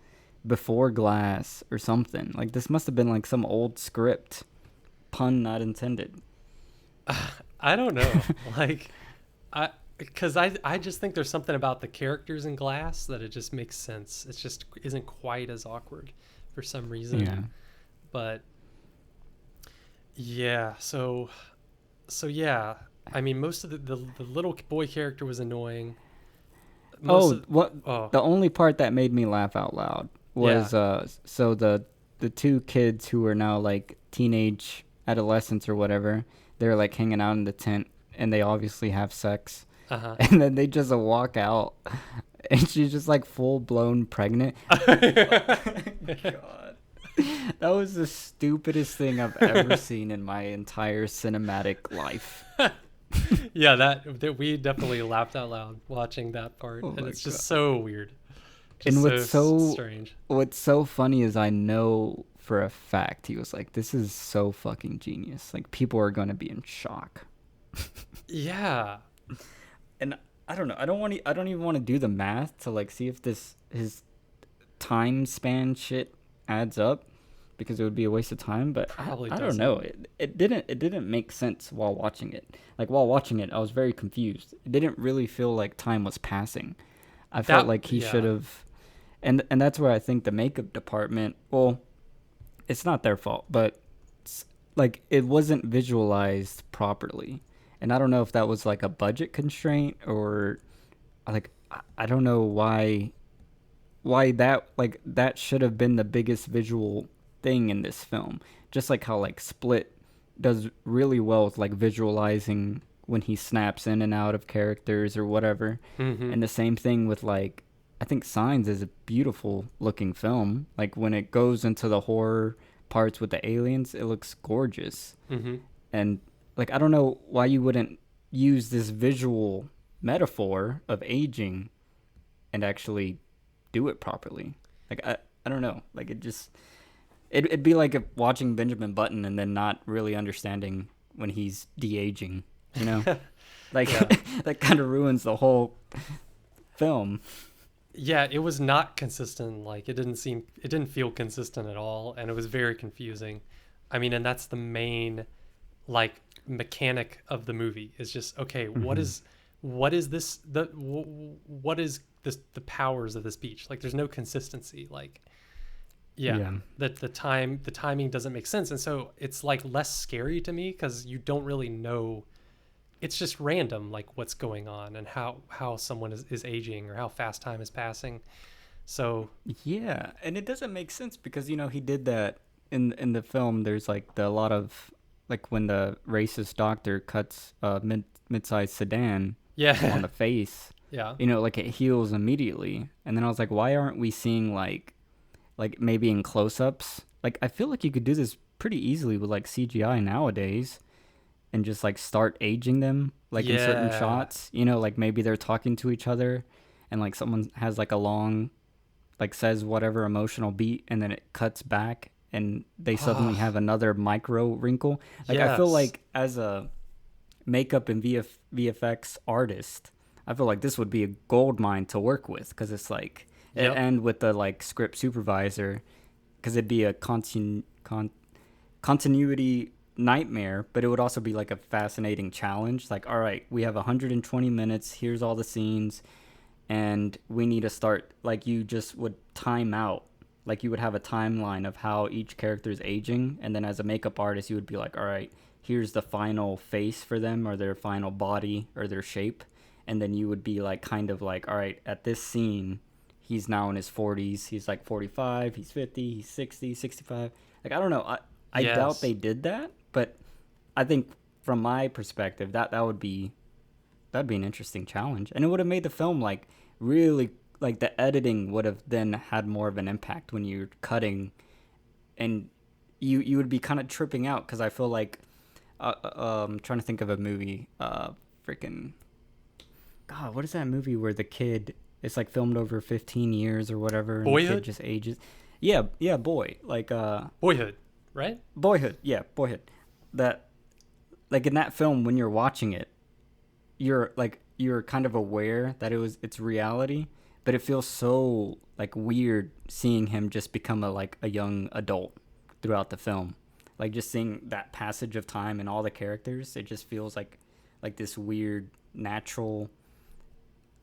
before Glass or something. Like this must have been like some old script, pun not intended. I don't know. Like, I just think there's something about the characters in Glass that it just makes sense. It just isn't quite as awkward for some reason. Yeah. But yeah, so yeah. I mean, most of the little boy character was annoying. Most Oh, of what oh the only part that made me laugh out loud yeah was so the two kids who are now like teenage adolescents or whatever, they're like hanging out in the tent and they obviously have sex Uh-huh. and then they just walk out, and she's just like full blown pregnant. God. That was the stupidest thing I've ever seen in my entire cinematic life. Yeah, that we definitely laughed out loud watching that part, Oh and my it's just god. so weird, just And so strange. what's so funny is I know for a fact he was like, "This is so fucking genius. Like people are gonna be in shock." Yeah, And I don't know. I don't even want to do the math to like see if this his time span shit adds up because it would be a waste of time. But probably I don't doesn't. know. It didn't make sense while watching it. Like while watching it, I was very confused. It didn't really feel like time was passing. I felt That like he should yeah, have, and that's where I think the makeup department. Well, it's not their fault, but like it wasn't visualized properly. And I don't know if that was like a budget constraint or like I don't know why that like that should have been the biggest visual thing in this film. Just like how like Split does really well with like visualizing when he snaps in and out of characters or whatever. mm-hmm, And the same thing with like I think Signs is a beautiful looking film. Like when it goes into the horror parts with the aliens, it looks gorgeous. mm-hmm. And like I don't know why you wouldn't use this visual metaphor of aging and actually do it properly. Like I don't know. Like it just it'd be like if watching Benjamin Button and then not really understanding when he's de-aging, you know? Like Yeah, that kind of ruins the whole film. yeah. It was not consistent. Like it didn't feel consistent at all, and it was very confusing. I mean, and that's the main like mechanic of the movie is just okay. Hmm. What is this what is this the powers of this beach? Like, there's no consistency. Like, yeah, Yeah. that the timing doesn't make sense, and so it's like less scary to me because you don't really know. It's just random, like what's going on and how someone is aging or how fast time is passing. So Yeah, and it doesn't make sense because he did that in the film. There's like a lot of like when the racist doctor cuts a mid-sized sedan on yeah, the face, yeah, like it heals immediately. And then I was like, why aren't we seeing like maybe in close-ups? Like I feel like you could do this pretty easily with like CGI nowadays and just like start aging them like in certain yeah. shots. Like maybe they're talking to each other and like someone has like a long like says whatever emotional beat and then it cuts back and they suddenly Oh, have another micro wrinkle. Like I feel yes, like as a makeup and VFX artist, I feel like this would be a gold mine to work with because it's like yep. and with the like script supervisor because it'd be a continuity nightmare, but it would also be like a fascinating challenge. Like, all right, we have 120 minutes. Here's all the scenes and we need to start like you just would time out like you would have a timeline of how each character is aging and then as a makeup artist you would be like all right, here's the final face for them or their final body or their shape, and then you would be like kind of like all right, at this scene he's now in his 40s, he's like 45, he's 50, he's 60, 65. Like I don't know, I doubt Yes. they did that, but I think from my perspective that would be that'd be an interesting challenge, and it would have made the film like really like the editing would have then had more of an impact when you're cutting, and you would be kind of tripping out because I feel like trying to think of a movie, freaking God, what is that movie where the kid it's like filmed over 15 years or whatever, and the kid Boyhood? just ages. Yeah, yeah, like Boyhood, right? Boyhood, yeah, Boyhood. That like in that film when you're watching it you're kind of aware that it's reality, but it feels so like weird seeing him just become a young adult throughout the film. Like just seeing that passage of time and all the characters, it just feels like this weird natural.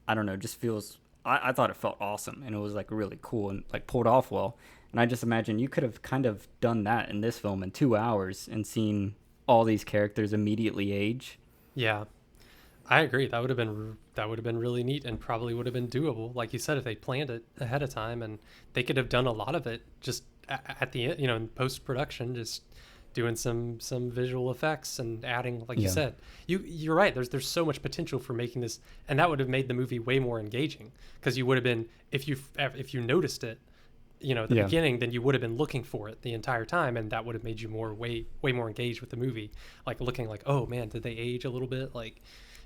I don't know, just feels. I thought it felt awesome and it was like really cool and like pulled off well. And I just imagine you could have kind of done that in this film in 2 hours and seen all these characters immediately age. Yeah, I agree. That would have been really neat and probably would have been doable. Like you said, if they planned it ahead of time, and they could have done a lot of it just at the end, in post production, just doing some visual effects and adding, like you Yeah. said, you're right. There's so much potential for making this, and that would have made the movie way more engaging, because you would have been, if you noticed it, at the Yeah. beginning, then you would have been looking for it the entire time, and that would have made you way more engaged with the movie, like looking like, oh man, did they age a little bit? Like,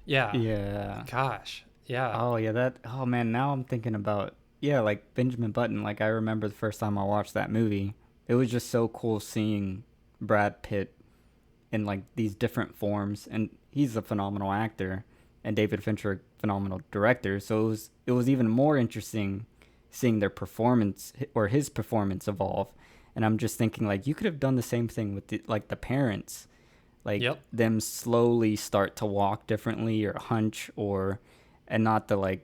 yeah, Yeah. gosh, yeah, Oh yeah, that. Oh man, now I'm thinking about, yeah, like Benjamin Button. Like I remember the first time I watched that movie, it was just so cool seeing Brad Pitt in like these different forms, and he's a phenomenal actor, and David Fincher a phenomenal director. So it was even more interesting seeing their performance or his performance evolve. And I'm just thinking like you could have done the same thing with like the parents, like yep, them slowly start to walk differently or hunch, or and not the like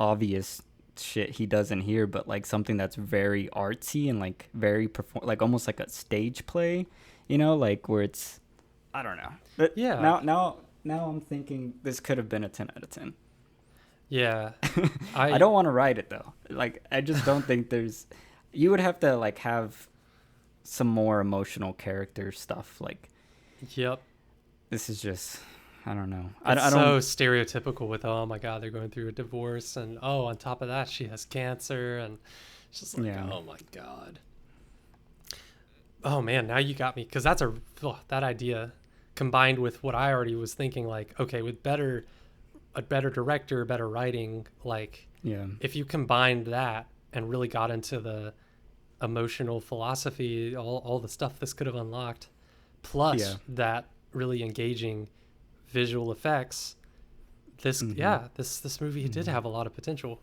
obvious shit he does in here, but like something that's very artsy and like very like almost like a stage play, like where it's, I don't know. But yeah, now I'm thinking this could have been a 10 out of 10. yeah. I don't want to write it though. Like I just don't think there's, you would have to like have some more emotional character stuff. Like Yep. this is just, I don't know. It's I so don't. stereotypical with, oh my God, they're going through a divorce, and oh, on top of that, she has cancer, and it's just like, Yeah. oh my God. Oh man, now you got me, because that's that idea combined with what I already was thinking, like, okay, with a better director, better writing, like Yeah. if you combined that and really got into the emotional philosophy, all the stuff this could have unlocked, plus Yeah. that really engaging visual effects, this Mhm. yeah, this movie did Mhm. have a lot of potential.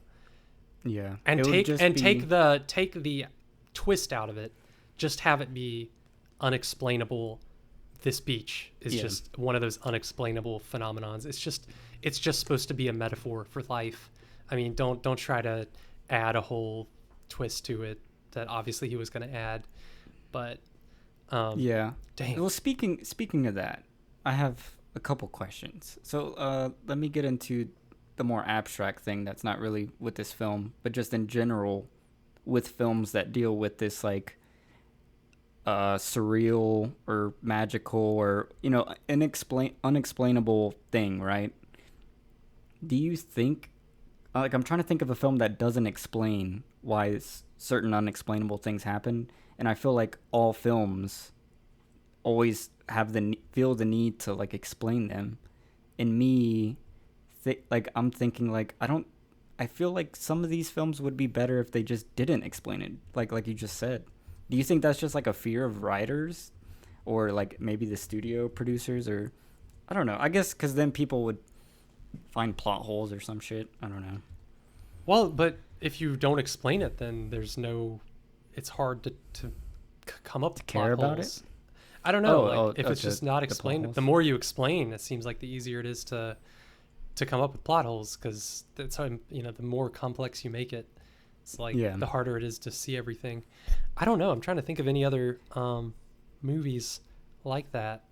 Yeah. And It would just be. take the twist out of it, just have it be unexplainable. This beach is Yeah. just one of those unexplainable phenomenons. It's just supposed to be a metaphor for life. I mean, don't try to add a whole twist to it that obviously he was going to add, but Yeah. dang. Well, speaking of that, I have a couple questions. So, let me get into the more abstract thing that's not really with this film, but just in general with films that deal with this like surreal or magical or unexplainable thing, right? Do you think, like, I'm trying to think of a film that doesn't explain why certain unexplainable things happen, and I feel like all films always have feel the need to like explain them. And me, like I'm thinking like I feel like some of these films would be better if they just didn't explain it, like you just said. Do you think that's just like a fear of writers, or like maybe the studio producers, or I don't know? I guess because then people would find plot holes or some shit. I don't know. Well, but if you don't explain it, then it's hard to come up with care plot about holes. I don't know. If it's the just not plot explained, holes. the more you explain, it seems like the easier it is to come up with plot holes, because that's how, the more complex you make it, it's like Yeah. the harder it is to see everything. I don't know. I'm trying to think of any other movies like that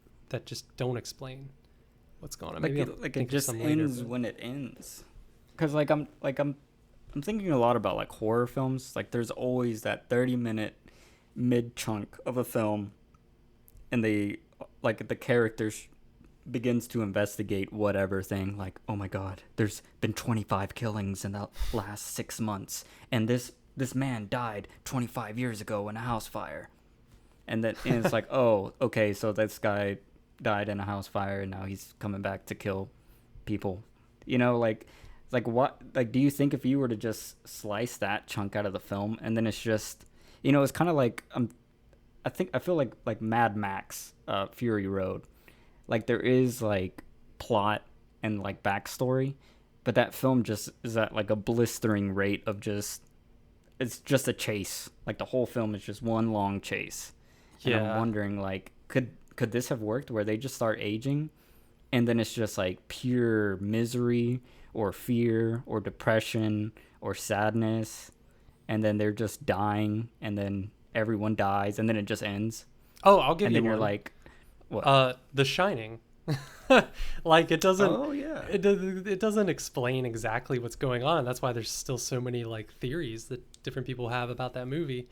just don't explain what's going on. Like Maybe I'll it think of just some later, ends but- when it ends. Cause I'm thinking a lot about like horror films. Like there's always that 30-minute mid chunk of a film, and they like the characters begins to investigate whatever thing. Like, oh my god, there's been 25 killings in the last 6 months, and this man died 25 years ago in a house fire. And it's like, oh, okay, so this guy died in a house fire, and now he's coming back to kill people. Like what? Like, do you think if you were to just slice that chunk out of the film, and then it's just, it's kind of like I feel like Mad Max, Fury Road. Like there is like plot and like backstory, but that film just is at like a blistering rate of it's just a chase. Like the whole film is just one long chase. And I'm Yeah. wondering like could this have worked where they just start aging, and then it's just like pure misery or fear or depression or sadness, and then they're just dying, and then everyone dies, and then it just ends, Oh, I'll give and you then you're one. like, what? The Shining. Like it doesn't. Oh yeah. It doesn't explain exactly what's going on. That's why there's still so many like theories that different people have about that movie,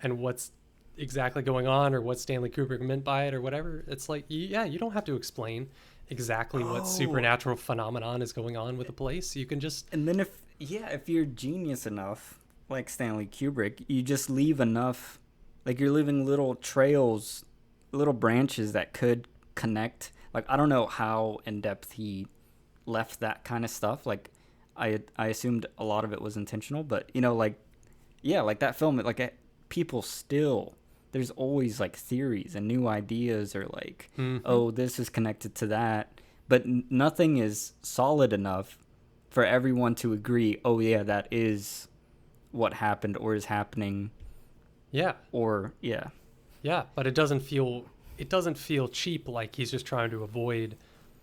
and what's exactly going on or what Stanley Kubrick meant by it or whatever. It's like, yeah, you don't have to explain exactly what Oh, supernatural phenomenon is going on with a place. You can just, and then if you're genius enough, like Stanley Kubrick, you just leave enough, like you're leaving little trails, little branches that could connect. Like I don't know how in depth he left that kind of stuff. Like I assumed a lot of it was intentional, but like yeah, like that film, like people still, there's always like theories and new ideas, or like, mm-hmm. oh, this is connected to that, but nothing is solid enough for everyone to agree, oh yeah, that is what happened or is happening, Yeah. or yeah. Yeah. But it doesn't feel cheap. Like he's just trying to avoid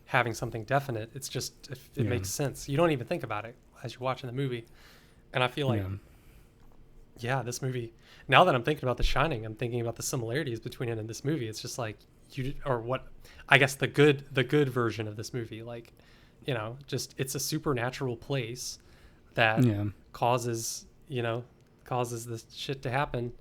having something definite. It's just, if it Yeah. makes sense. You don't even think about it as you're watching the movie. And I feel like, Yeah. yeah, this movie, now that I'm thinking about The Shining, I'm thinking about the similarities between it and this movie. It's just like or what, I guess the good version of this movie, like, just it's a supernatural place that Yeah. causes, causes this shit to happen,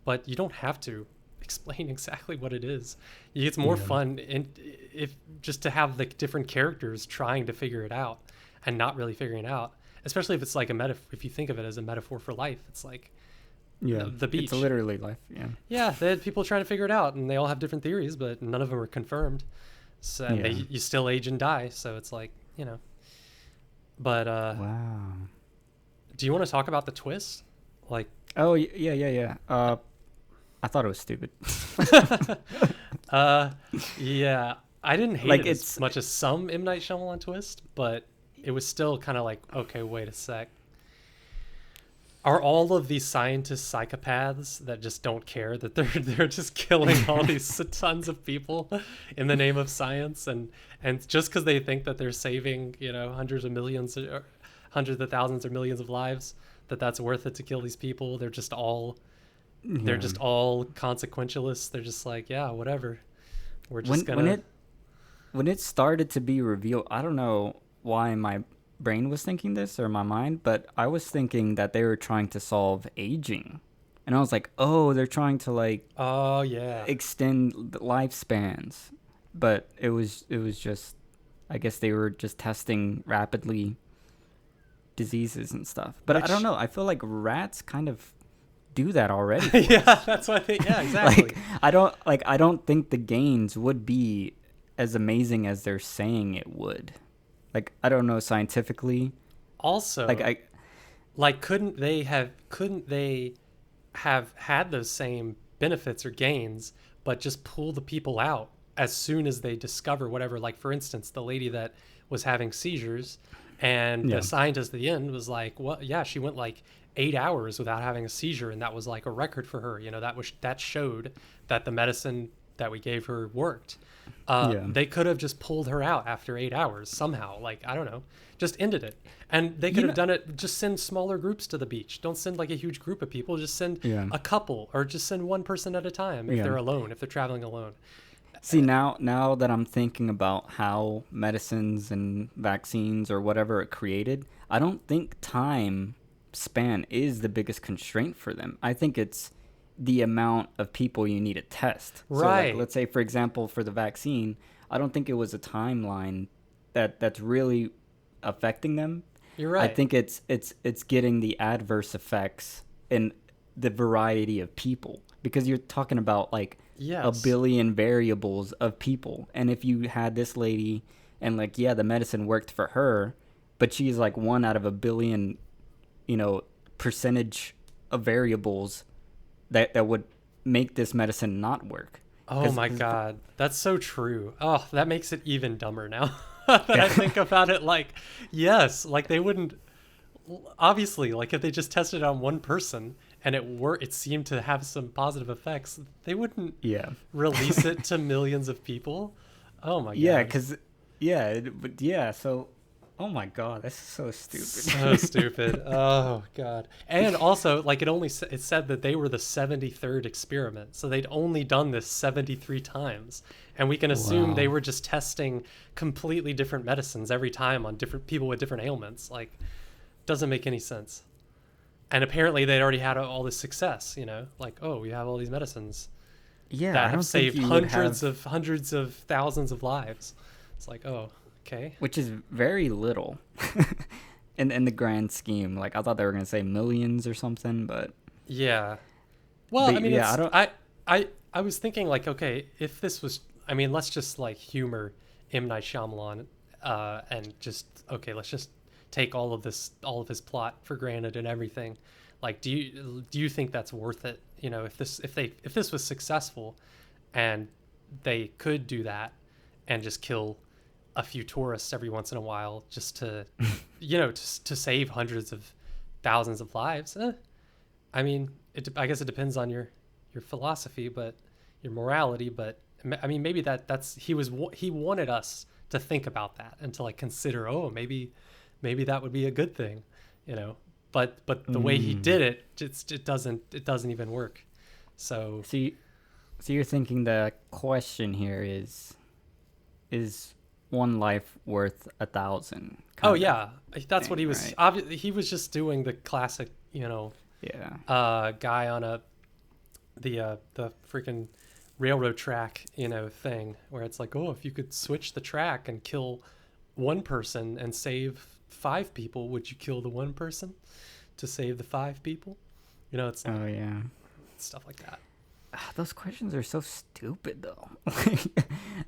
but you don't have to explain exactly what it is. It's more Yeah. fun if just to have the different characters trying to figure it out and not really figuring it out, especially if it's like a metaphor. If you think of it as a metaphor for life, it's like Yeah. the It's beach. literally life. Yeah. Yeah, they had people trying to figure it out, and they all have different theories, but none of them are confirmed. So, and Yeah. you still age and die, so it's like, But Wow. do you want to talk about the twist? Like, Oh yeah, yeah, yeah. I thought it was stupid. uh, yeah, I didn't hate Like it it's as much as some M. Night Shyamalan twist, but it was still kind of like, okay, wait a sec. Are all of these scientists psychopaths that just don't care that they're just killing all these tons of people in the name of science, and just because they think that they're saving hundreds of millions or hundreds of thousands or millions of lives, that's worth it to kill these people? They're yeah. just all consequentialists. They're just like, yeah, whatever. We're just when gonna. it started to be revealed, I don't know why my brain was thinking this, or my mind, but I was thinking that they were trying to solve aging, and I was like, oh, they're trying to like Oh yeah, extend the lifespans, but it was just, I guess they were just testing rapidly diseases and stuff. But I don't which know. I feel like rats kind of do that already. yeah, that's what I think. Yeah, exactly. Like I don't think the gains would be as amazing as they're saying it would. Like I don't know scientifically. Like Also, I like couldn't they have had those same benefits or gains, but just pull the people out as soon as they discover whatever? Like, for instance, the lady that was having seizures, and the yeah. scientist at the end was like, well, yeah, she went like 8 hours without having a seizure, and that was like a record for her. That showed that the medicine that we gave her worked. Yeah. They could have just pulled her out after 8 hours somehow. Like, I don't know, just ended it. And they could You have know done it. Just send smaller groups to the beach. Don't send like a huge group of people. Just send Yeah. a couple, or just send one person at a time if Yeah. they're alone, if they're traveling alone. See, now that I'm thinking about how medicines and vaccines or whatever are created, I don't think time span is the biggest constraint for them. I think it's the amount of people you need to test. So like Right. let's say for example for the vaccine, I don't think it was a timeline that's really affecting them. You're I right. think it's getting the adverse effects in the variety of people, because you're talking about like a Yes. billion variables of people. And if you had this lady and like yeah, the medicine worked for her, but she's like one out of a billion, you know, percentage of variables that would make this medicine not work. Oh Cuz my God. That's so true. Oh, that makes it even dumber now that I think about it. Like, yes, like they wouldn't, obviously, like if they just tested it on one person and it seemed to have some positive effects, they wouldn't yeah. release it to millions of people. Oh my Yeah, God. cuz but yeah, so oh my god, that's so stupid. So stupid. Oh God. And also, like, it said that they were the 73rd experiment, so they'd only done this 73 times, and we can assume they Wow. were just testing completely different medicines every time on different people with different ailments. Like, doesn't make any sense. and apparently they'd already had all this success. Like, oh, we have all these medicines Yeah, I that have don't think saved you would have, hundreds of thousands of lives. It's like, oh, okay. which is very little in the grand scheme. Like I thought they were gonna say millions or something, Yeah. Well, I but mean, yeah, I it's don't. I was thinking like, okay, if this was, I mean, let's just like humor M Night Shyamalan, and just okay, let's just take all of his plot for granted and everything. Like, do you think that's worth it? If this was successful, and they could do that, and just kill a few tourists every once in a while, just to, to save hundreds of thousands of lives. I mean, I guess it depends on your philosophy, but your morality. But I mean, maybe that's he wanted us to think about that and to like consider, oh, maybe that would be a good thing, you know. But the way he did it, it doesn't even work. So So, so you're thinking the question here is one life worth 1,000? oh Kind of yeah, that's what thing, he was. right? Obviously, he was just doing the classic, Yeah. guy on the freaking railroad track, thing where it's like, oh, if you could switch the track and kill one person and save five people, would you kill the one person to save the five people? It's like Oh yeah. stuff like that. Those questions are so stupid though.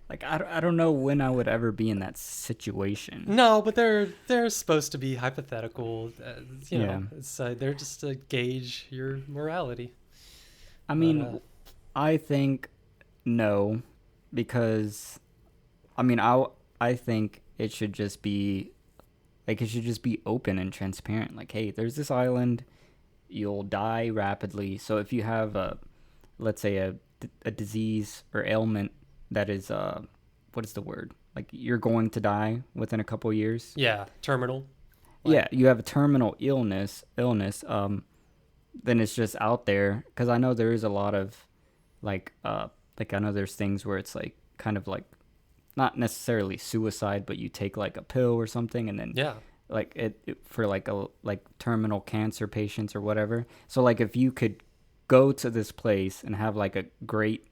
Like I don't know when I would ever be in that situation. No, but they're supposed to be hypothetical. Yeah. They're just to gauge your morality. I But mean, I think no, because I mean, I think it should just be like it should just be open and transparent. Like, hey, there's this island, you'll die rapidly. So if you have let's say a disease or ailment that is what is the word? Like you're going to die within a couple years. yeah, terminal. Like, Yeah, you have a terminal illness. Then it's just out there because I know there is a lot of like I know there's things where it's like kind of like not necessarily suicide, but you take like a pill or something and then yeah, like it for like a like terminal cancer patients or whatever. So like if you could go to this place and have like a great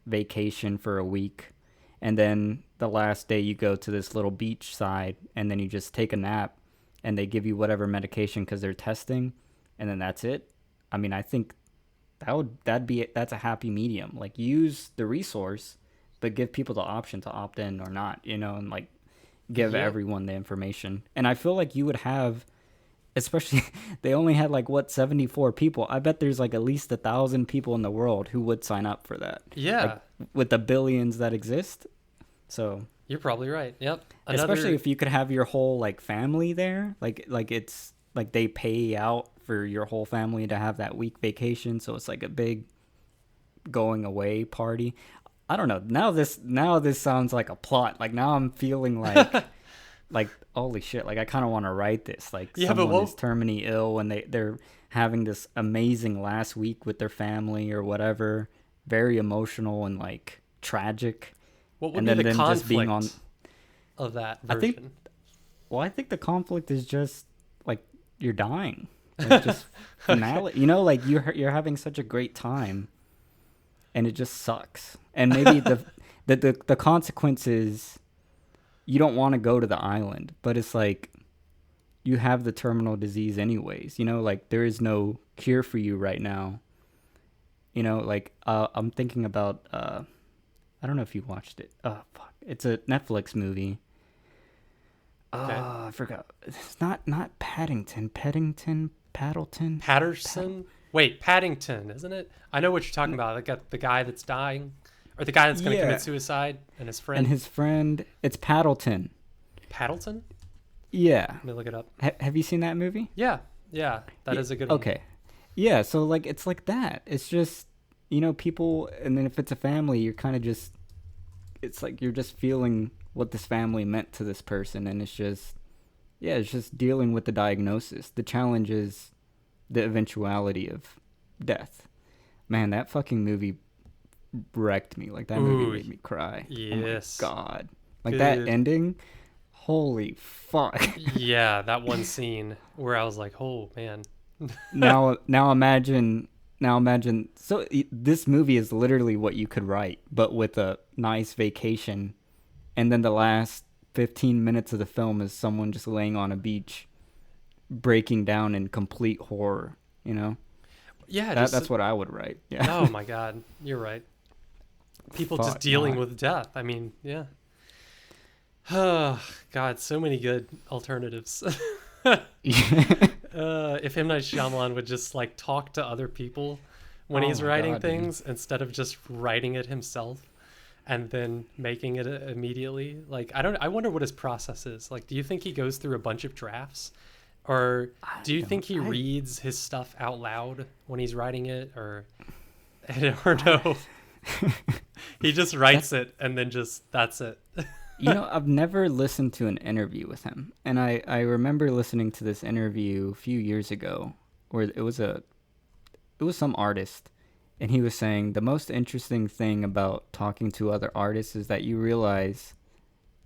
vacation for a week and then the last day you go to this little beach side and then you just take a nap and they give you whatever medication because they're testing and then that's it. I mean, I think that's a happy medium. Like use the resource but give people the option to opt in or not, and like give yeah, everyone the information. And I feel like you would have, especially they only had like what 74 people. I bet there's like at least 1,000 people in the world who would sign up for that. yeah. Like with the billions that exist. So You're probably right. Yep. especially if you could have your whole like family there, like it's like they pay out for your whole family to have that week vacation, so it's like a big going away party. I don't know. Now this sounds like a plot. Like now I'm feeling like holy shit. Like I kind of want to write this. Like Yeah, but someone is terminally ill and they're having this amazing last week with their family or whatever. Very emotional and like tragic. what would And be the then just being on. conflict of that I think. version? Well, I think the conflict is just like you're dying. Like just finale. Like you're having such a great time and it just sucks. And maybe the consequences, you don't want to go to the island, but it's like you have the terminal disease anyways. Like there is no cure for you right now. Like I'm thinking about I don't know if you watched it. Oh fuck, it's a Netflix movie. Okay. I forgot. It's not Paddington. Paddleton. Patterson? Wait, Paddington, isn't it? I know what you're talking about. Like the guy that's dying, or the guy that's going to Yeah. commit suicide, and his friend. And his friend. It's Paddleton. Paddleton? Yeah. Let me look it up. Have you seen that movie? Yeah, yeah, that is a good one. Okay. Yeah. So like it's like that. It's just people, and then if it's a family, you're kind of just. It's like you're just feeling what this family meant to this person, and it's just. Yeah, it's just dealing with the diagnosis. The challenge is the eventuality of death. Man, that fucking movie wrecked me. Like that movie Ooh, made me cry. yes. Oh my god. Like that Good. ending. Holy fuck. Yeah, that one scene where I was like, oh man, Now imagine. So this movie is literally what you could write, but with a nice vacation, and then the last 15 minutes of the film is someone just laying on a beach, breaking down in complete horror. You know, Yeah, just that's what I would write. Yeah. oh my god, you're right. People just Fuck. dealing with death. I mean, yeah. Oh God, so many good alternatives. Yeah. If M Night Shyamalan would just like talk to other people when Oh he's my writing god, dude. things instead of just writing it himself and then making it immediately. Like I don't. I wonder what his process is. Like, do you think he goes through a bunch of drafts, or I do you don't. think he I. reads his stuff out loud when he's writing it, or I don't know. He just writes That's it and then just that's it. I've never listened to an interview with him. And I remember listening to this interview a few years ago where it was some artist and he was saying the most interesting thing about talking to other artists is that you realize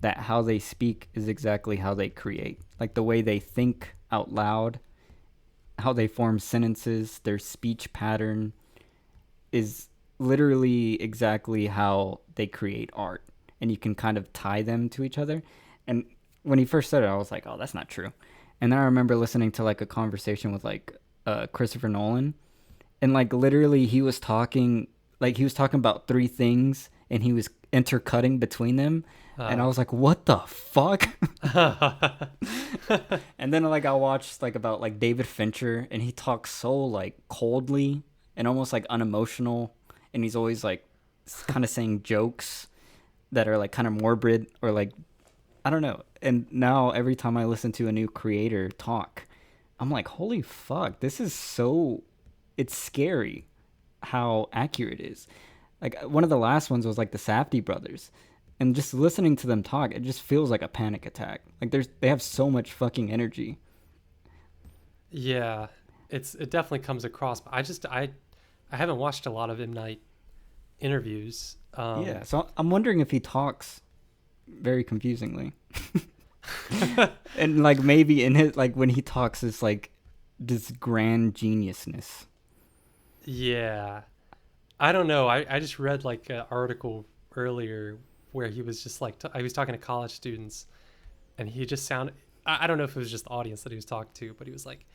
that how they speak is exactly how they create. Like the way they think out loud, how they form sentences, their speech pattern is literally exactly how they create art, and you can kind of tie them to each other. And when he first said it, I was like, "Oh, that's not true." And then I remember listening to like a conversation with like Christopher Nolan, and like literally he was talking about three things, and he was intercutting between them, and I Uh, was like, "What the fuck?" And then like I watched like about like David Fincher, and he talks so like coldly and almost like unemotional, and he's always like kind of saying jokes that are like kind of morbid or like I don't know. And now every time I listen to a new creator talk, I'm like, holy fuck, this is so it's scary how accurate it is. Like one of the last ones was like the Safdie brothers. And just listening to them talk, it just feels like a panic attack. Like they have so much fucking energy. yeah, it definitely comes across. But I haven't watched a lot of M Night interviews. Yeah, so I'm wondering if he talks very confusingly. And like maybe in his like when he talks it's like this grand geniusness. Yeah, I don't know. I just read like an article earlier where he was just like I was talking to college students, and he just sounded. I don't know if it was just the audience that he was talking to, but he's like,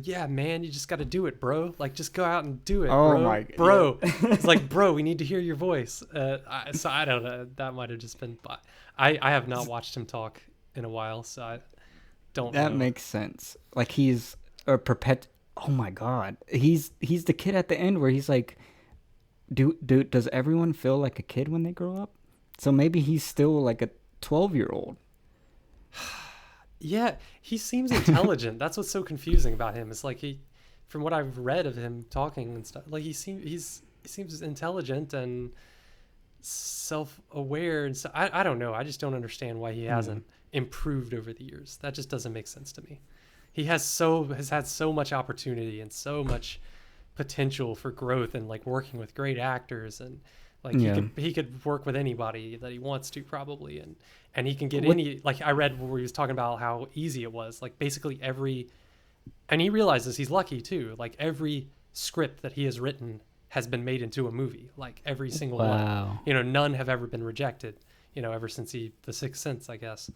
yeah, man, you just got to do it, bro. Like, just go out and do it, Oh bro, my bro. yeah. It's like, bro, we need to hear your voice. So I don't know. That might have just been. But I have not watched him talk in a while, so I don't That know. makes sense. Like he's a perpet. Oh my god, he's the kid at the end where he's like, does everyone feel like a kid when they grow up? So maybe he's still like a 12-year old. Yeah, he seems intelligent. That's what's so confusing about him. It's like from what I've read of him talking and stuff, like he seems intelligent and self-aware, and so I don't know. I just don't understand why he Yeah, hasn't improved over the years. That just doesn't make sense to me. He has had so much opportunity and so much potential for growth and like working with great actors, and like yeah. he could work with anybody that he wants to probably, and he can get What? any, like I read where he was talking about how easy it was, like basically every, and he realizes he's lucky too, like every script that he has written has been made into a movie, like every single one. Wow. None have ever been rejected, ever since The Sixth Sense, I guess.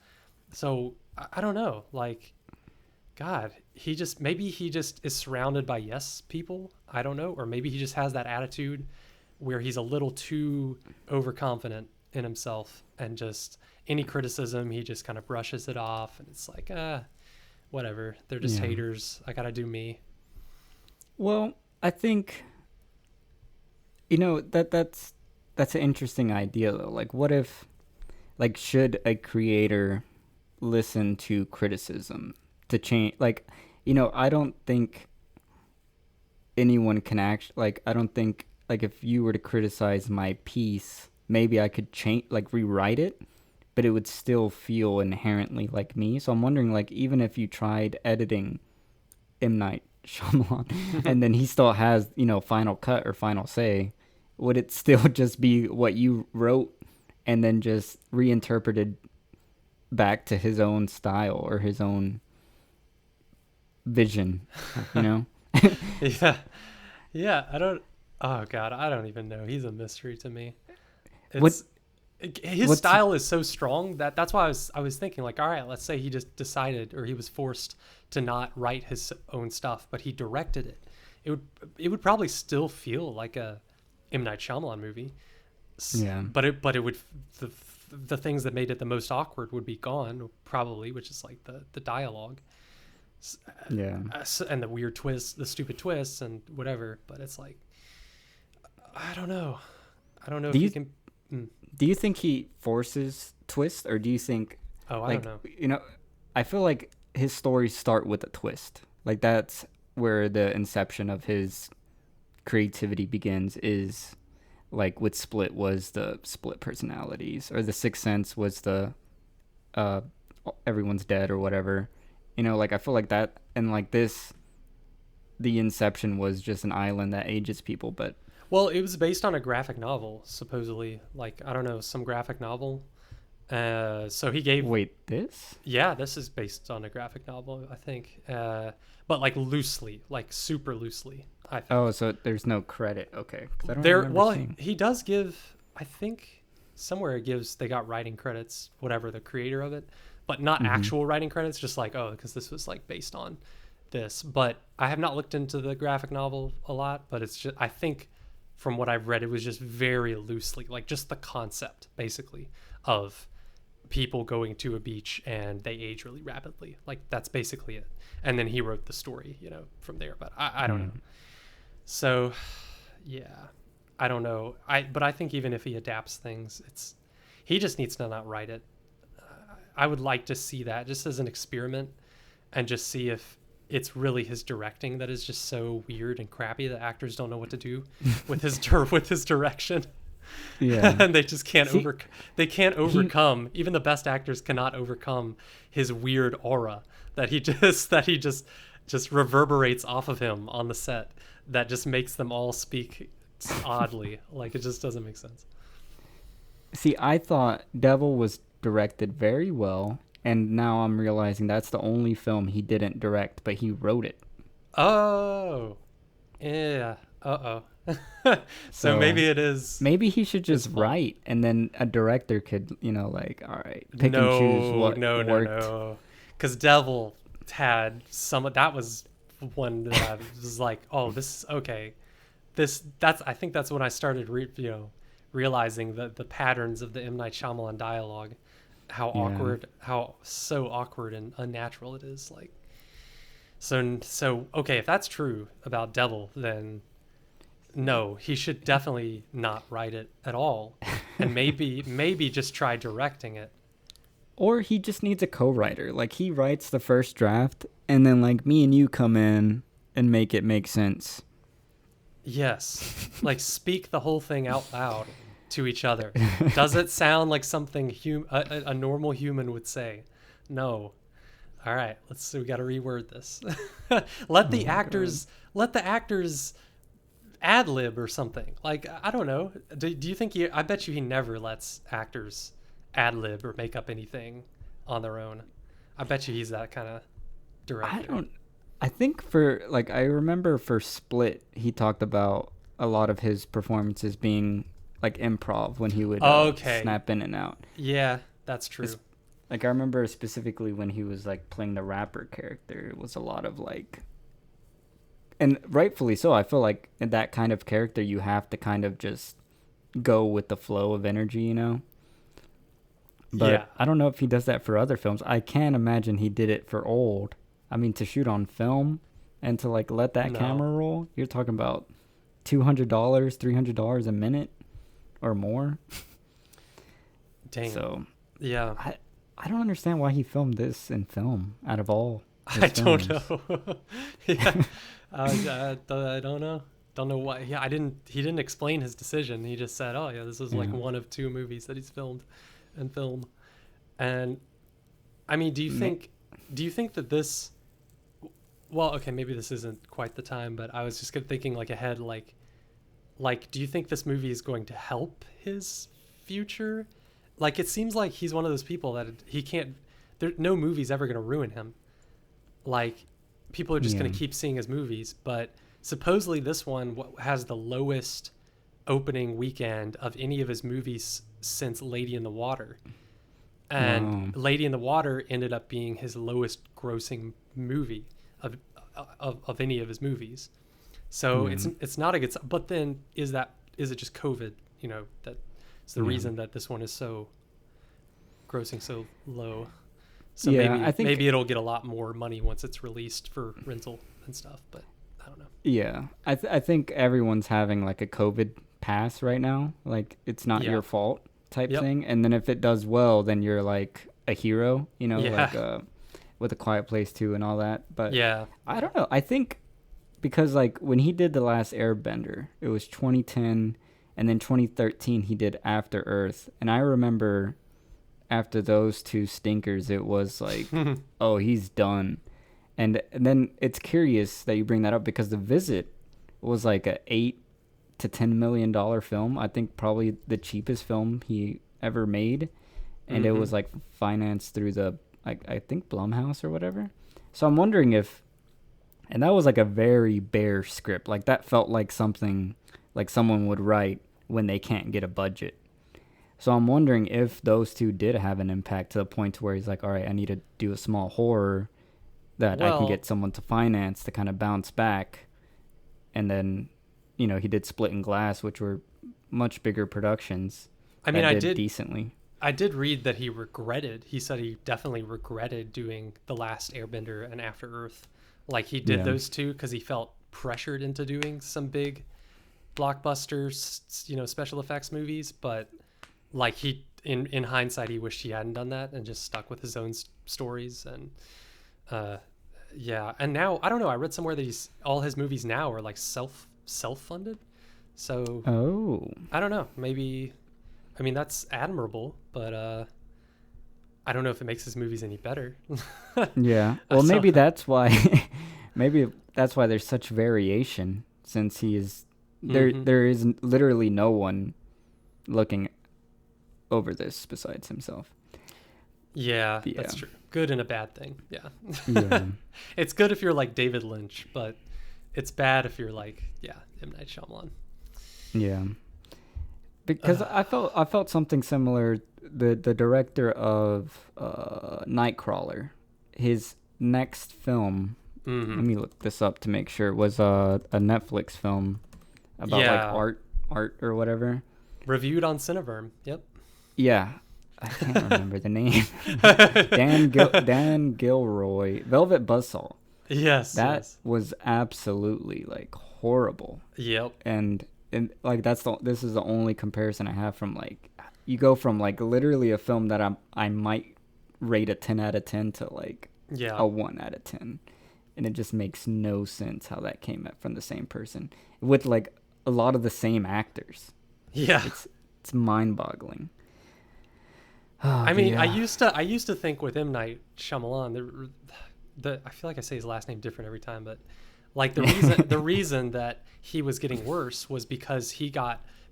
So I don't know, like, God, maybe he just is surrounded by yes people. I don't know, or maybe he just has that attitude where he's a little too overconfident in himself, and just any criticism he just kind of brushes it off, and it's like, whatever. They're just Yeah. haters. I gotta do me. Well, I think that's an interesting idea though. Like, what if like should a creator listen to criticism to change? Like, I don't think anyone can act like I don't think like if you were to criticize my piece, maybe I could change like rewrite it, but it would still feel inherently like me. So I'm wondering like even if you tried editing M Night Shyamalan and then he still has, final cut or final say, would it still just be what you wrote and then just reinterpreted back to his own style or his own vision, you know? Yeah. Yeah, I don't. Oh God, I don't even know. He's a mystery to me. What It's his what's style is so strong that that's why I was thinking like, all right, let's say he just decided or he was forced to not write his own stuff, but he directed it. It would it would probably still feel like a M Night Shyamalan movie, yeah. but it would the the things that made it the most awkward would be gone probably, which is like the dialogue Yeah. and the weird twists, the stupid twists and whatever. But it's like I don't know. I don't know Do if you you can. Mm. do you think he forces twist, or do you think Oh, I don't like know. I feel like his stories start with a twist. Like that's where the inception of his creativity begins, is like with Split was the split personalities, or the Sixth Sense was the uh everyone's dead or whatever. Like I feel like that, and like this, the inception was just an island that ages people, but Well, it was based on a graphic novel, supposedly. Like I don't know, some graphic novel. So he gave. wait, this? Yeah, this is based on a graphic novel, I think. But like loosely, like super loosely, I think. Oh, so there's no credit. Okay, 'cause I don't There, remember well, seeing. he does give. I think somewhere it gives they got writing credits, whatever the creator of it, but not Mhm. actual writing credits. Just like because this was like based on this. But I have not looked into the graphic novel a lot. But it's just I think from what I've read, it was just very loosely, like just the concept basically of people going to a beach and they age really rapidly. Like that's basically it. And then he wrote the story, from there. But I don't know. So yeah, I don't know. But I think even if he adapts things, he just needs to not write it. I would like to see that just as an experiment, and just see if it's really his directing that is just so weird and crappy that actors don't know what to do with with his direction. Yeah. And they just can't See, they can't overcome, even the best actors cannot overcome his weird aura that he just reverberates off of him on the set, that just makes them all speak oddly. Like it just doesn't make sense. See, I thought Devil was directed very well, and now I'm realizing that's the only film he didn't direct, but he wrote it. Oh, yeah. So So maybe it is. maybe he should his just fault. write, and then a director could, like, all right, pick and choose what No, worked. no. Because Devil had that was one that I was like, oh, this is okay. I think that's when I started realizing the patterns of the M Night Shyamalan dialogue, how Yeah. awkward, how so awkward and unnatural it is. Like so okay, if that's true about Devil, then no, he should definitely not write it at all, and maybe just try directing it. Or he just needs a co-writer. Like, he writes the first draft, and then, like, me and you come in and make it make sense. Yes, like speak the whole thing out loud to each other. Does it sound like something a normal human would say? No. All right, we got to reword this. let the actors ad lib or something. Like I don't know. Do you think I bet you he never lets actors ad lib or make up anything on their own. I bet you he's that kind of director. I think I remember for Split, he talked about a lot of his performances being like improv when he would Okay. snap in and out. Yeah, that's true. Like, I remember specifically when he was like playing the rapper character, it was a lot of like, and rightfully so. I feel like in that kind of character, you have to kind of just go with the flow of energy. But Yeah. I don't know if he does that for other films. I can't imagine he did it for Old. I mean, to shoot on film and to like let that No. camera roll, you're talking about $200, $300 a minute or more. Dang. So Yeah. I don't understand why he filmed this in film out of all his I don't films. know. Yeah. I don't know. Don't know why. Yeah, he didn't explain his decision. He just said, "Oh, yeah, this is like Yeah. one of two movies that he's filmed and film." And I mean, do you think that this well, okay, maybe this isn't quite the time, but I was just thinking like ahead like do you think this movie is going to help his future? Like it seems like he's one of those people that he can't no movie's ever going to ruin him. Like people are just Yeah. going to keep seeing his movies. But supposedly this one has the lowest opening weekend of any of his movies since Lady in the Water. And Wow. Lady in the Water ended up being his lowest grossing movie of of any of his movies. So Yeah. it's not a good. But then is it just COVID? You know, that's the Yeah. reason that this one is so grossing so low. So Yeah, I think maybe it'll get a lot more money once it's released for rental and stuff. But I don't know. yeah. I think everyone's having like a COVID pass right now. Like it's not Yeah. your fault type Yep. thing. And then if it does well, then you're like a hero, you know, Yeah. like with A Quiet Place 2 and all that. But Yeah. I don't know. I think because like when he did The Last Airbender, it was 2010, and then 2013 he did After Earth. And I remember after those two stinkers, it was like, oh, he's done. And then it's curious that you bring that up because The Visit was like a $8 to $10 million film. I think probably the cheapest film he ever made, and it was like financed through the I think Blumhouse or whatever. So I'm wondering if, and that was like a very bare script. Like that felt like something like someone would write when they can't get a budget. So I'm wondering if those two did have an impact to the point where he's like, all right, I need to do a small horror that I can Well, get someone to finance to kind of bounce back. And then, you know, he did Split and Glass, which were much bigger productions I mean, that I did did decently. I did read that he said he definitely regretted doing The Last Airbender and After Earth. Like he did Yeah. those two because he felt pressured into doing some big blockbusters, you know, special effects movies. But like in hindsight, he wished he hadn't done that and just stuck with his own stories. And uh, yeah, and now I don't know. I read somewhere that all his movies now are like self funded. So Oh. I don't know. Maybe, I mean, that's admirable, but I don't know if it makes his movies any better. Yeah. Well, So- maybe that's why maybe that's why there's such variation since he is Mhm. there is literally no one looking over this besides himself. Yeah, Yeah. that's true. Good and a bad thing. Yeah. Yeah. It's good if you're like David Lynch, but it's bad if you're like, yeah, M. Night Shyamalan. Yeah. Because I felt something similar. The director of Nightcrawler, his next film, let Hmm. me look this up to make sure, was a Netflix film about Yeah. like art or whatever. Reviewed on Cineverm. Yep. Yeah. I can't remember the name. Dan Gilroy, Velvet Buzzsaw. Yes. That yes. was absolutely like horrible. Yep. And like this is the only comparison I have from like you go from like literally a film that I might rate a 10 out of 10 to like Yeah. a 1 out of 10, and it just makes no sense how that came from the same person with like a lot of the same actors. Yeah. It's mind-boggling. I mean, Yeah. I used to think with M. Night Shyamalan, I feel like I say his last name different every time, but like the reason that he was getting worse was because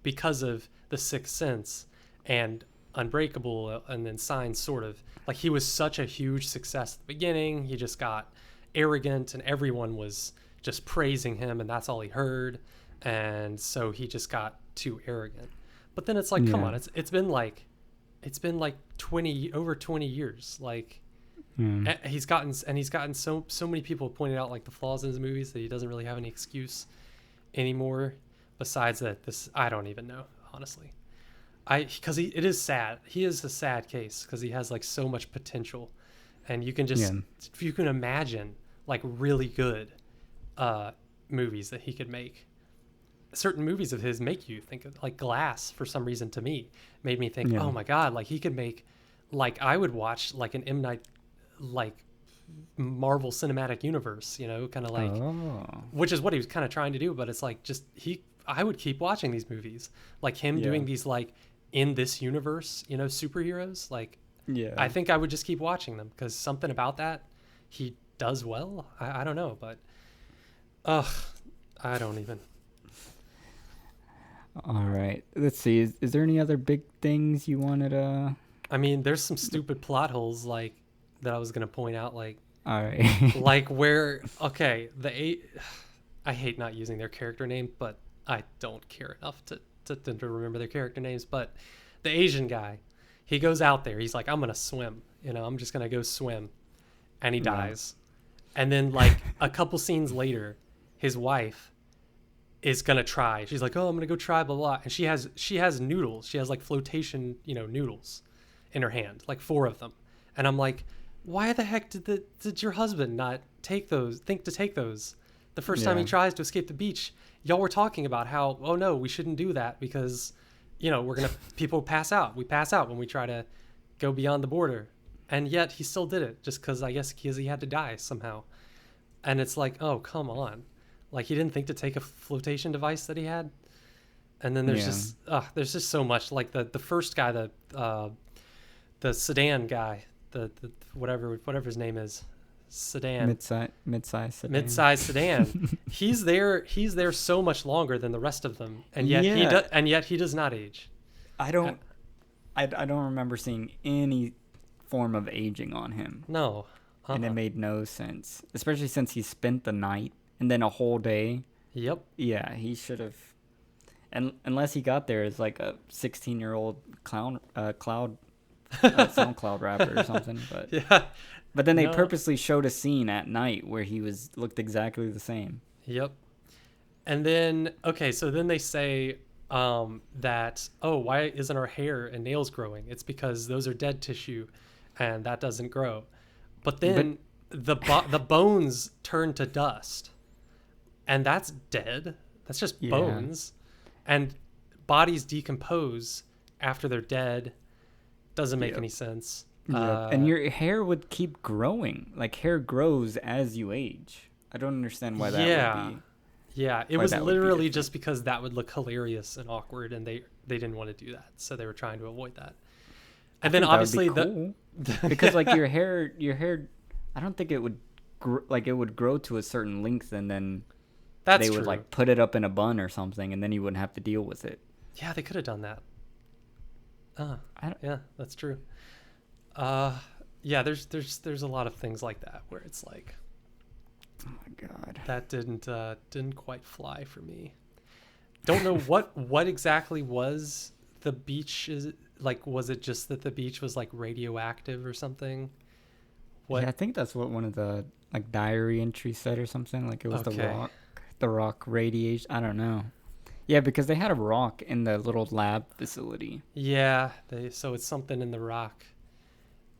because of The Sixth Sense and Unbreakable and then Signs, sort of like he was such a huge success at the beginning. He just got arrogant and everyone was just praising him and that's all he heard, and so he just got too arrogant. But then it's like, come Yeah. on, it's been like 20 years. Like Hmm. he's gotten so many people pointed out like the flaws in his movies that he doesn't really have any excuse anymore. Besides that, I don't even know, honestly. Because it is sad. He is a sad case because he has like so much potential, and you can just Yeah. if you can imagine like really good movies that he could make. Certain movies of his make you think of, like Glass, for some reason, to me made me think, Yeah. oh my god, like he could make, like I would watch like an M. Night, like Marvel Cinematic Universe, you know, kind of like, Oh. which is what he was kind of trying to do, but it's like just I would keep watching these movies, like him Yeah. doing these like in this universe, you know, superheroes. Like Yeah. I think I would just keep watching them because something about that he does well. I don't know, but I don't even. All right. Let's see. Is there any other big things you wanted to? I mean, there's some stupid plot holes like that I was gonna point out. Like All right. Like where okay, I hate not using their character name, but I don't care enough to remember their character names. But the Asian guy, he goes out there. He's like, I'm gonna swim. I'm just gonna go swim, and he Yeah. dies. And then like a couple scenes later, his wife is gonna try. She's like, oh, I'm gonna go try blah blah. And she has noodles. She has like flotation noodles in her hand, like 4 of them. And I'm like, why the heck did your husband not take those? Think to take those the first time he Yeah. tries to escape the beach. Y'all were talking about how, oh no, we shouldn't do that because we're gonna people pass out. We pass out when we try to go beyond the border. And yet he still did it just because I guess he had to die somehow. And it's like, oh, come on. Like he didn't think to take a flotation device that he had. And then there's Yeah. just so much. Like the first guy, the sedan guy, the whatever his name is, sedan, Mid-size sedan. He's there so much longer than the rest of them, and yet he does not age. I don't I don't remember seeing any form of aging on him. No. And it made no sense, especially since he spent the night and then a whole day. Yep. Yeah, he should have. And unless he got there as like a 16-year-old cloud SoundCloud rapper or something, but Yeah. but then they No. purposely showed a scene at night where he looked exactly the same. Yep. And then so then they say that, oh, why isn't our hair and nails growing? It's because those are dead tissue, and that doesn't grow. But then the bones turn to dust, and that's dead. That's just Yeah. bones, and bodies decompose after they're dead. Doesn't make Yep. any sense. Yeah, and your hair would keep growing. Like hair grows as you age. I don't understand why that would be. Yeah, it why was that would be literally different. just because that would look hilarious and awkward, and they didn't want to do that, so they were trying to avoid that. And then I think obviously that would be cool. Because like your hair, I don't think it would it would grow to a certain length, and then that's they true. would like put it up in a bun or something, and then you wouldn't have to deal with it. Yeah, they could have done that. I don't, Yeah, that's true. Yeah, there's a lot of things like that where it's like oh my god. that didn't quite fly for me. Don't know what exactly was the beach is like. Was it just that the beach was like radioactive or something? What? Yeah, I think that's what one of the like diary entries said or something. Like it was Okay. the rock radiation. I don't know. Yeah, because they had a rock in the little lab facility. Yeah, so it's something in the rock.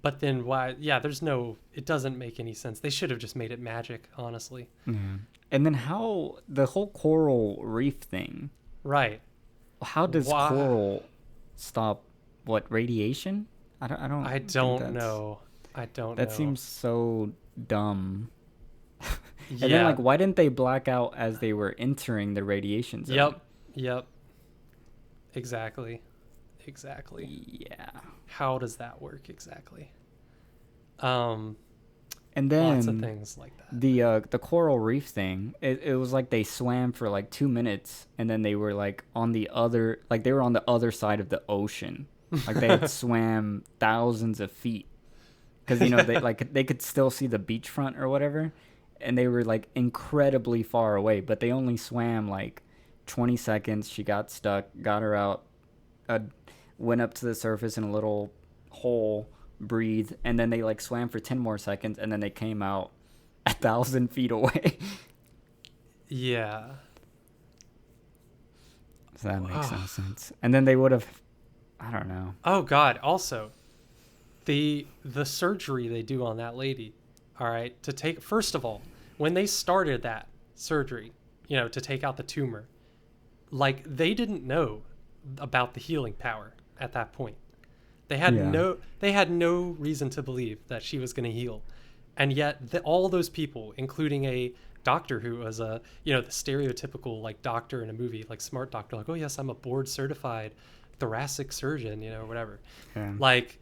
But then why? Yeah, it doesn't make any sense. They should have just made it magic, honestly. And then how the whole coral reef thing? Right. How does Why- coral stop what radiation? I don't. I think don't that's- know. I don't know. That seems so dumb. Yeah. And then like, why didn't they black out as they were entering the radiation zone? Yep. Exactly. Yeah. How does that work exactly? And Lots of then things like that. the coral reef thing, it was like they swam for like 2 minutes and then they were like on the other side of the ocean. Like they had swam thousands of feet. Because they could still see the beachfront or whatever, and they were like incredibly far away, but they only swam like 20 seconds. She got stuck, got her out, went up to the surface in a little hole, breathed, and then they like swam for 10 more seconds, and then they came out 1,000 feet away. Yeah. So that makes no sense. And then they would have, I don't know. Oh God. Also, the surgery they do on that lady. All right. First of all, when they started that surgery, to take out the tumor, like they didn't know about the healing power at that point. They had no reason to believe that she was going to heal. And yet all those people, including a doctor who was the stereotypical like doctor in a movie, like smart doctor, like, oh yes, I'm a board certified thoracic surgeon, or whatever. Yeah. Like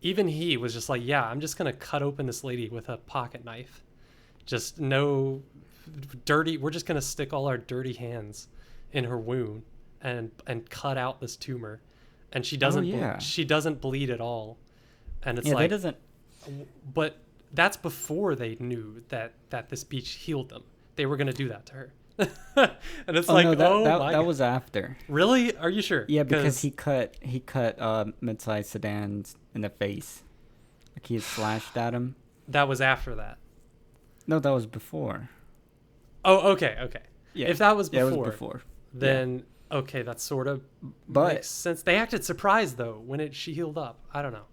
even he was just like, yeah, I'm just going to cut open this lady with a pocket knife. Just no dirty. We're just going to stick all our dirty hands in her wound and cut out this tumor. And she doesn't, she doesn't bleed at all. And it's Yeah, like, that doesn't. but that's before they knew that this beach healed them. They were gonna do that to her. And it's Oh like, no, that oh that my that god, was after. really? Are you sure? Yeah, because Because he cut Mitsai Sedan in the face. Like he had slashed at him. that was after that. No, that was before. Oh, okay, okay. Yeah. If that was Yeah, it was before, before. then okay, that sort of But makes sense. They acted surprised though when she healed up. I don't know,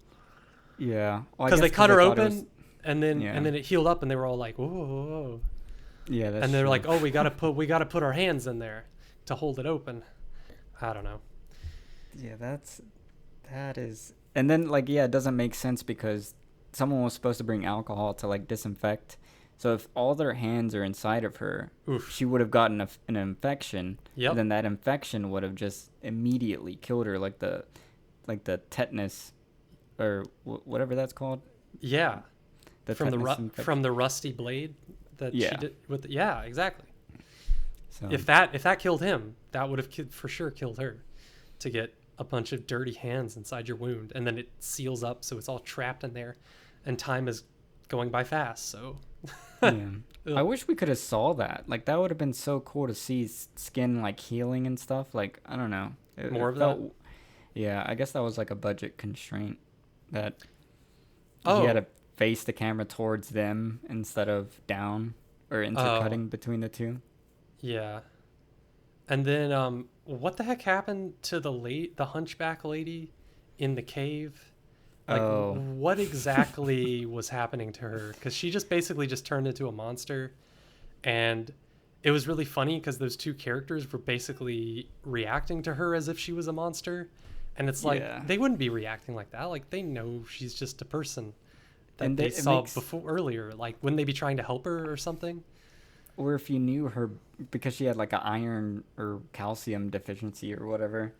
yeah, well, I because guess they cut her thought it open was- and then Yeah. it healed up and they were all like, whoa, whoa, whoa. Yeah, that's And they're true. like, oh, we gotta put our hands in there to hold it open. I don't know. Yeah, that is. And then like yeah, it doesn't make sense because someone was supposed to bring alcohol to like disinfect. So if all their hands are inside of her, Oof. she would have gotten an infection. Yep. And then that infection would have just immediately killed her, like the tetanus, or whatever that's called. Yeah. The From tetanus infection. from the rusty blade that she Yeah. did with yeah, exactly. So, If that killed him, that would have for sure killed her. To get a bunch of dirty hands inside your wound, and then it seals up, so it's all trapped in there, and time is going by fast. So, yeah. Ugh. I wish we could have saw that. Like that would have been so cool to see skin like healing and stuff. Like I don't know. More of that? Yeah, I guess that was like a budget constraint that Oh. he had to face the camera towards them instead of down or intercutting between the two. yeah. And then, what the heck happened to the hunchback lady in the cave? Like, Oh. what exactly was happening to her? Because she just basically just turned into a monster, and it was really funny because those two characters were basically reacting to her as if she was a monster, and it's like Yeah. they wouldn't be reacting like that. Like they know she's just a person that And they it saw makes- before earlier. Like, wouldn't they be trying to help her or something? Or if you knew her because she had like an iron or calcium deficiency or whatever,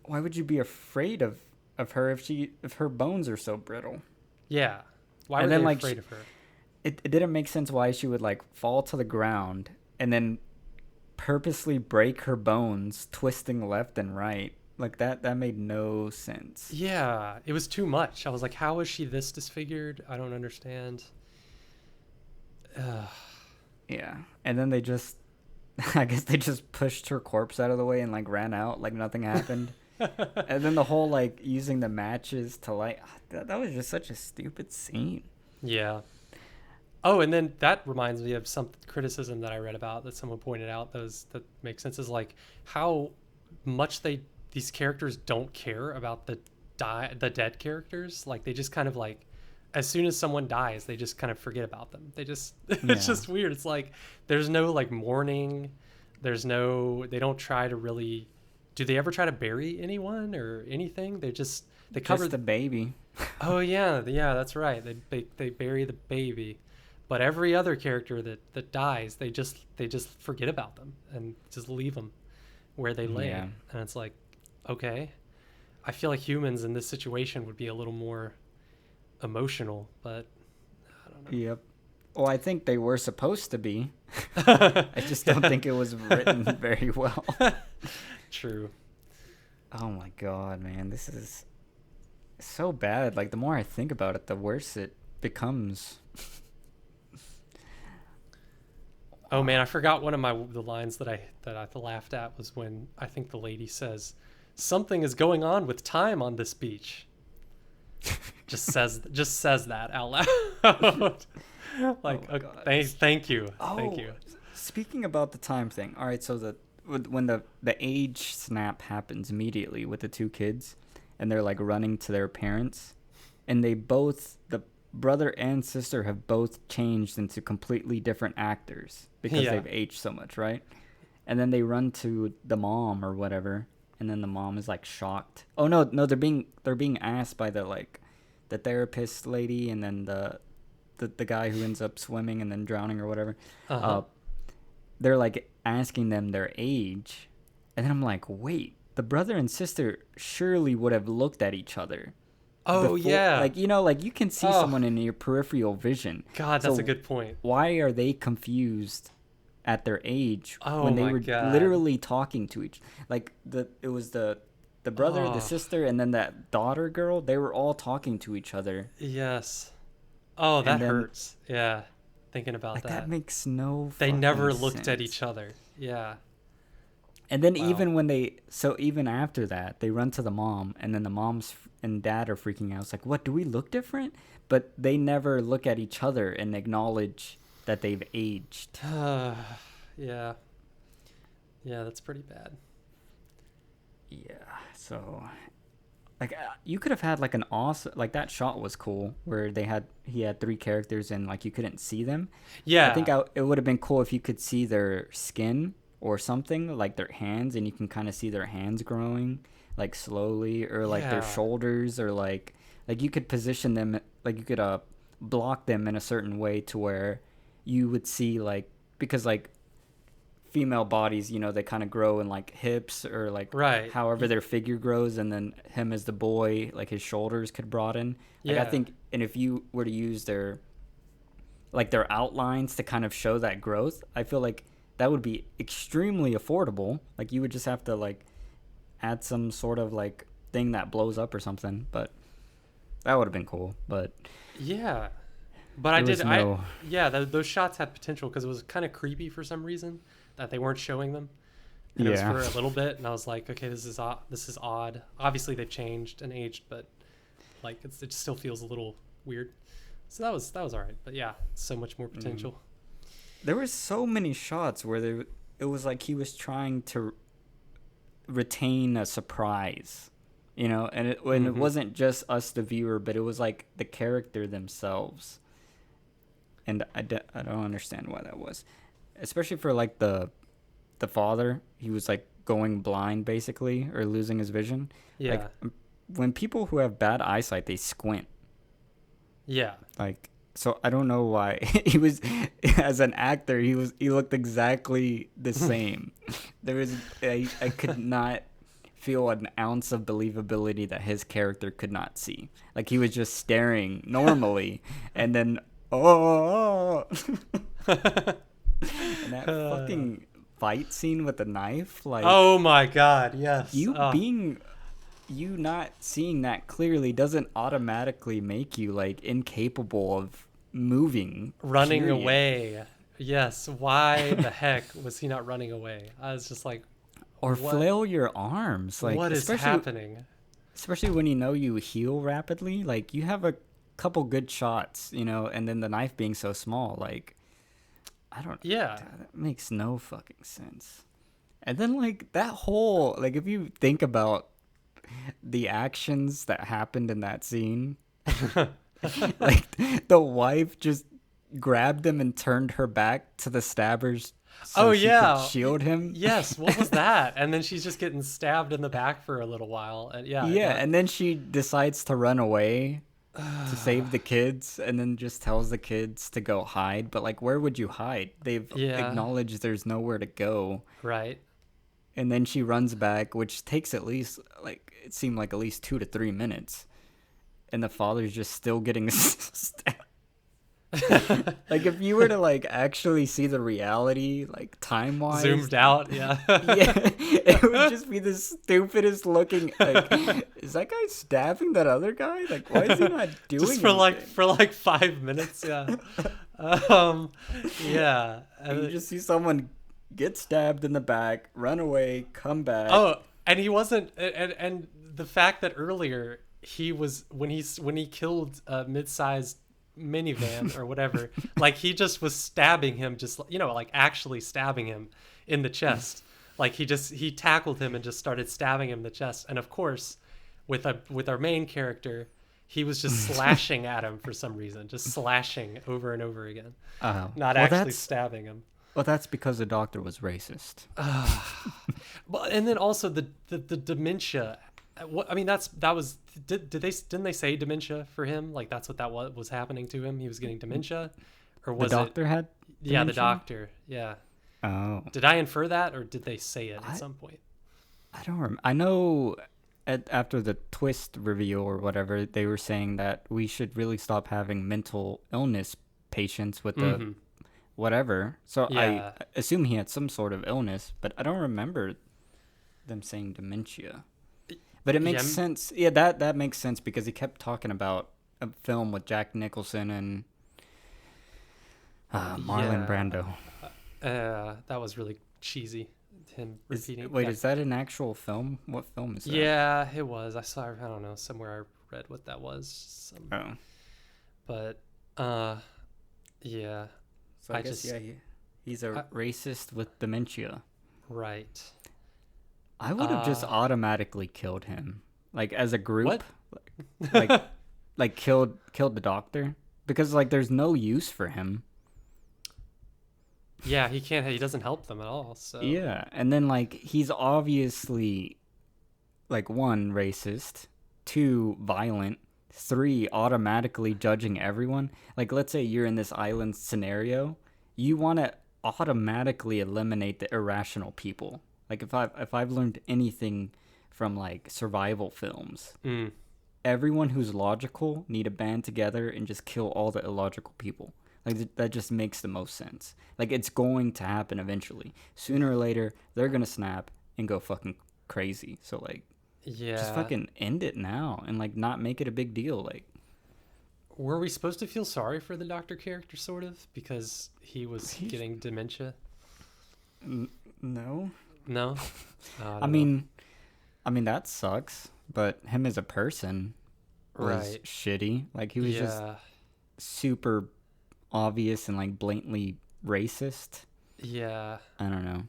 why would you be afraid of her if her bones are so brittle? Yeah. Why And were then, they like, afraid of her? It didn't make sense why she would like fall to the ground and then purposely break her bones twisting left and right. Like that made no sense. Yeah, it was too much. I was like, how is she this disfigured? I don't understand. Ugh. Yeah. And then they just I guess they just pushed her corpse out of the way and like ran out like nothing happened. And then the whole like using the matches to light that was just such a stupid scene. Yeah. Oh, and then that reminds me of some criticism that I read about that someone pointed out that makes sense is like how much these characters don't care about the dead characters. Like they just kind of like as soon as someone dies, they just kind of forget about them. They just it's Yeah. just weird. It's like there's no like mourning. They don't try to really do they ever try to bury anyone or anything? They cover Just the baby. Oh yeah, that's right. They bury the baby, but every other character that dies, they just forget about them and just leave them where they lay. Yeah. And it's like, okay, I feel like humans in this situation would be a little more emotional, but I don't know. Yep. Well, I think they were supposed to be. I just don't think it was written very well. True. Oh my god, man, this is so bad. Like the more I think about it, the worse it becomes. Oh man, I forgot one of the lines that I laughed at was when I think the lady says, "Something is going on with time on this beach." just says that out loud. Like, Oh my okay, God. thank you, thank you. Speaking about the time thing, all right. So when the age snap happens immediately with the two kids, and they're like running to their parents, and the brother and sister have both changed into completely different actors because Yeah. they've aged so much, right? And then they run to the mom or whatever, and then the mom is like shocked. Oh no, they're being asked by the therapist lady, and then the guy who ends up swimming and then drowning or whatever. Uh-huh. They're like asking them their age, and then I'm like, wait, the brother and sister surely would have looked at each other. Oh yeah. Like like you can see Oh. someone in your peripheral vision. God, that's So a good point. Why are they confused at their age Oh when they my were God. literally talking to each it was the brother, Oh. the sister, and then that daughter girl, they were all talking to each other. Yes. Oh, And that then hurts. Yeah, thinking about like that that. makes no They fucking never looked at sense. each other. Yeah. And then Wow. even when they, so even after that, they run to the mom, and then the moms and dad are freaking out. It's like, what? Do we look different? But they never look at each other and acknowledge that they've aged. Yeah. Yeah, that's pretty bad. Yeah. So like you could have had like an awesome, like that shot was cool where he had three characters and like you couldn't see them. I think Yeah. it would have been cool if you could see their skin or something, like their hands, and you can kind of see their hands growing like slowly, or like their Yeah. shoulders, or like you could position them, like you could block them in a certain way to where you would see, like, because like female bodies, they kind of grow in like hips, or like Right. however their figure grows, and then him as the boy, like his shoulders could broaden. Like I Yeah. think, and if you were to use their outlines to kind of show that growth, I feel like that would be extremely affordable. Like you would just have to like add some sort of like thing that blows up or something, but that would have been cool. But Yeah. But I there did was I no. yeah, those shots had potential because it was kind of creepy for some reason that they weren't showing them. And it was Yeah. for a little bit and I was like, okay, this is odd. Obviously they've changed and aged, but like it still feels a little weird. So that was all right. But yeah, so much more Mm. potential. There were so many shots where it was like he was trying to retain a surprise, and it Mhm. wasn't just us, the viewer, but it was like the character themselves. And I don't understand why that was, especially for like the father. He was like going blind basically, or losing his vision. Like Yeah. when people who have bad eyesight, they squint. Yeah. Like, so I don't know why he was, as an actor, he looked exactly the same. There was I could not feel an ounce of believability that his character could not see. Like he was just staring normally, and then oh, and that fucking fight scene with the knife, like Oh my god, yes. you being you not seeing that clearly doesn't automatically make you like incapable of moving. Running Period. away. Yes, why the heck was he not running away? I was just like, Or what flail your arms, like what is happening? especially when you heal rapidly. Like you have a couple good shots, and then the knife being so small, like I don't. Yeah. That makes no fucking sense. And then like that whole, like, if you think about the actions that happened in that scene, like the wife just grabbed him and turned her back to the stabbers Oh so she could yeah. shield him. Yes, what was that? And then she's just getting stabbed in the back for a little while. And yeah, Yeah, that and then she decides to run away to save the kids, and then just tells the kids to go hide. But like, where would you hide? They've yeah, acknowledged there's nowhere to go. right. And then she runs back, which takes at least, like, it seemed like at least 2 to 3 minutes. And the father's just still getting stabbed. Like, if you were to like actually see the reality, like time wise, Zoomed out, yeah. yeah, it would just be the stupidest looking. Like, is that guy stabbing that other guy? Like, why is he not doing Just for anything? 5 minutes, yeah. Um yeah. And you just see someone get stabbed in the back, run away, come back. Oh, and he wasn't, and the fact that earlier he was when he killed a mid-sized minivan or whatever, like he just was stabbing him, just like actually stabbing him in the chest. Like he tackled him and just started stabbing him in the chest. And of course, with our main character, he was just slashing at him for some reason, just slashing over and over again, not Well, actually stabbing him. that's because the doctor was racist. Well, and then also the dementia. What I mean, that was didn't they say dementia for him? Like that's what that was happening to him. He was getting dementia, or The was it? doctor had Yeah, the dementia? doctor. Yeah. Oh, Did I infer that, or did they say it at I some point? I don't remember. I know after the twist reveal or whatever, they were saying that we should really stop having mental illness patients with the Mm-hmm. whatever. So I Yeah. assume he had some sort of illness, but I don't remember them saying dementia. But it Yeah. makes sense. Yeah, that makes sense because he kept talking about a film with Jack Nicholson and Marlon Yeah. Brando. That was really cheesy. Him Is, repeating. wait, Yeah. is that an actual film? What film is that? Yeah, it was. I saw. I don't know. Somewhere I read what that was. Oh, But yeah. so I I guess just yeah, he's a I, racist with dementia. right. I would have just Uh, automatically killed him, like as a group, what? like like killed the doctor because like there's no use for him. Yeah, he can't. He doesn't help them at all. So Yeah, and then like he's obviously like one racist, two violent, three automatically judging everyone. Like let's say you're in this island scenario, you want to automatically eliminate the irrational people. Like if I've learned anything from like survival films, mm, everyone who's logical need to band together and just kill all the illogical people. Like that just makes the most sense. Like it's going to happen eventually. Sooner or later, they're gonna snap and go fucking crazy. So like, just yeah. fucking end it now and like not make it a big deal. Like, Were we supposed to feel sorry for the doctor character, sort of, because he was He's- getting dementia? no. No. I I don't know. mean that sucks. But him as a person was Right. shitty. Like he was just Yeah. super obvious and like blatantly racist. Yeah. I don't know.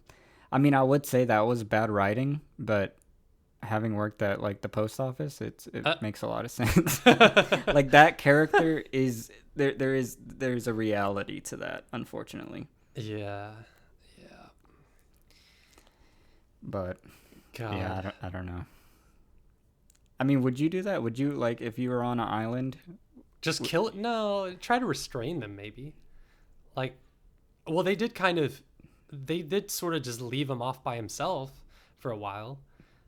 I mean, I would say that was bad writing, but having worked at like the post office, it Uh, makes a lot of sense. Like that character is there's a reality to that, unfortunately. Yeah. Yeah. But God. yeah, I don't know. I mean, would you do that? Would you like if you were on an island? Just kill it? No. Try to restrain them, maybe. Like, well, they did kind of. They did sort of just leave him off by himself for a while,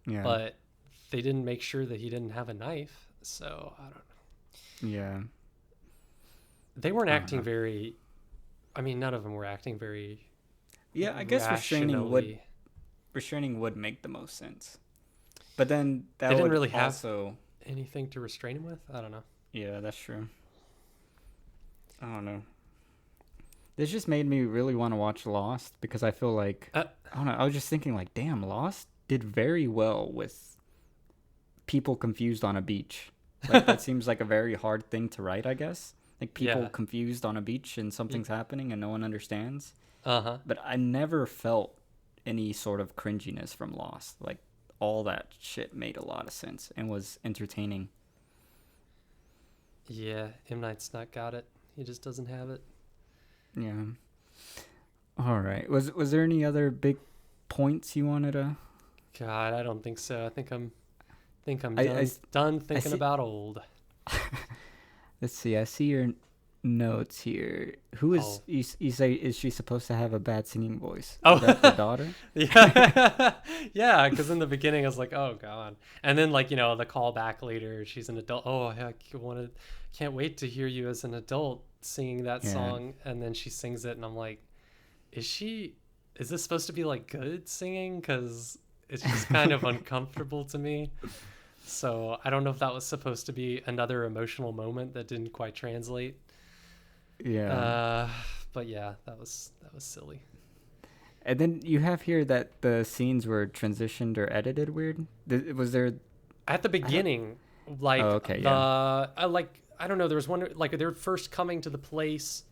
Yeah. but they didn't make sure that he didn't have a knife. So I don't know. Yeah. They weren't I don't acting know. very. I mean, none of them were acting very. Yeah, I guess rationally. restraining would make the most sense. But then that They didn't would really have also anything to restrain him with. I don't know. yeah, that's true. I don't know. This just made me really want to watch Lost because I feel like Uh, I don't know. I was just thinking like, damn, Lost did very well with people confused on a beach. Like that seems like a very hard thing to write, I guess. Like people Yeah. confused on a beach and something's happening and no one understands. Uh-huh. But I never felt any sort of cringiness from Lost. Like all that shit made a lot of sense and was entertaining. Yeah, M. Night's not got it. He just doesn't have it. Yeah. All right. Was there any other big points you wanted to? God, I don't think so. I think I'm I- done, I- done thinking see- about old. Let's see. I see your notes here. Who is Oh. you say is she supposed to have a bad singing voice? Oh. Is that the daughter? Yeah. Yeah, because in the beginning I was like, oh God. And then like, the call back later, she's an adult. Oh, can't wait to hear you as an adult singing that Yeah. song. And then she sings it and I'm like, is this supposed to be like good singing? Because it's just kind of uncomfortable to me. So I don't know if that was supposed to be another emotional moment that didn't quite translate. Yeah. But yeah, that was silly. And then you have here that the scenes were transitioned or edited weird. Was there? At the beginning, like Oh, okay, I don't know, there was one like they're first coming to the place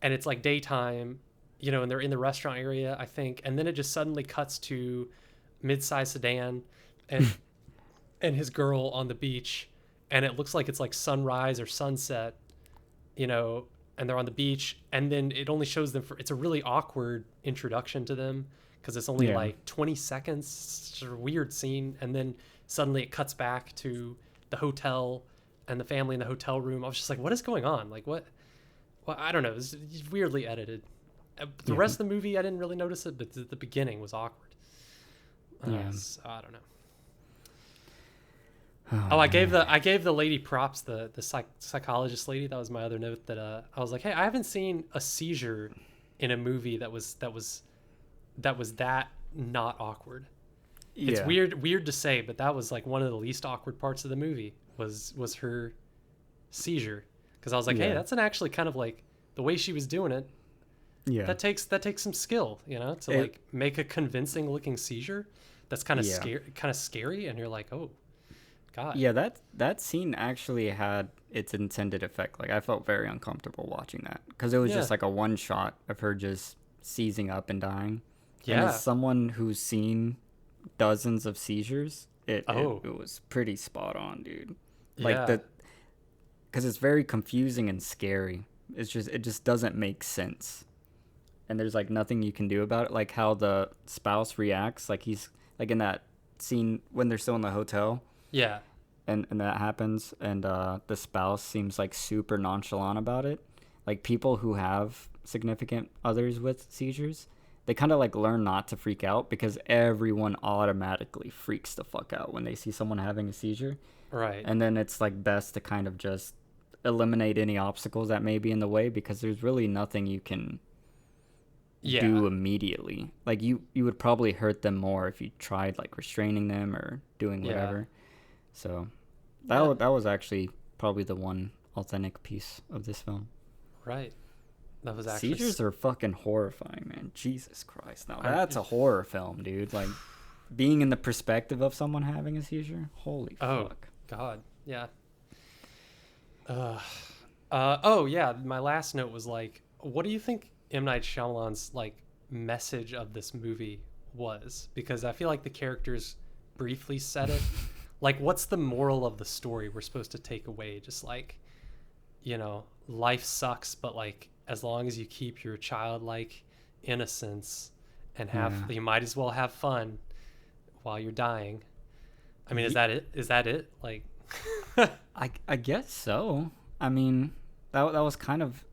and it's like daytime, and they're in the restaurant area, I think, and then it just suddenly cuts to mid-sized sedan and and his girl on the beach, and it looks like it's like sunrise or sunset, and they're on the beach, and then it only shows them it's a really awkward introduction to them because it's only Yeah. like 20 seconds. It's a weird scene, and then suddenly it cuts back to the hotel and the family in the hotel room. I was just like, what is going on? Like, what? Well, I don't know. It's weirdly edited. The Yeah. rest of the movie, I didn't really notice it, but the beginning was awkward. Yeah. So I don't know. Oh, I gave the lady props, the psychologist lady. That was my other note. That I was like, hey, I haven't seen a seizure in a movie that was that not awkward. It's weird to say, but that was like one of the least awkward parts of the movie was her seizure, because I was like, hey, Yeah. that's an actually kind of like the way she was doing it. Yeah. That takes some skill, to It, like make a convincing looking seizure that's yeah. kind of scary, and you're like, oh god. Yeah, that scene actually had its intended effect. Like I felt very uncomfortable watching that because it was Yeah. just like a one shot of her just seizing up and dying. And as Yeah. someone who's seen dozens of seizures, Oh. it was pretty spot on, dude. Like Yeah. because it's very confusing and scary. It just doesn't make sense, and there's like nothing you can do about it. Like how the spouse reacts, like he's like in that scene when they're still in the hotel, Yeah. and that happens, and the spouse seems like super nonchalant about it. Like people who have significant others with seizures, they kind of like learn not to freak out because everyone automatically freaks the fuck out when they see someone having a seizure. Right. And then it's like best to kind of just eliminate any obstacles that may be in the way because there's really nothing you can Yeah. do immediately. Like you would probably hurt them more if you tried like restraining them or doing Yeah. whatever. So Yeah. that was actually probably the one authentic piece of this film. Right. That was actually Seizures are fucking horrifying, man. Jesus Christ. Now I- that's a horror film, dude. Like being in the perspective of someone having a seizure. Holy Oh fuck. god. Yeah. Oh yeah. My last note was like, what do you think M. Night Shyamalan's like message of this movie was? Because I feel like the characters briefly said it. Like, what's the moral of the story we're supposed to take away? Just like, life sucks, but like as long as you keep your childlike innocence and Yeah. you might as well have fun while you're dying. I mean, is Ye- that it? Is that it? Like, I guess so. I mean, that was kind of.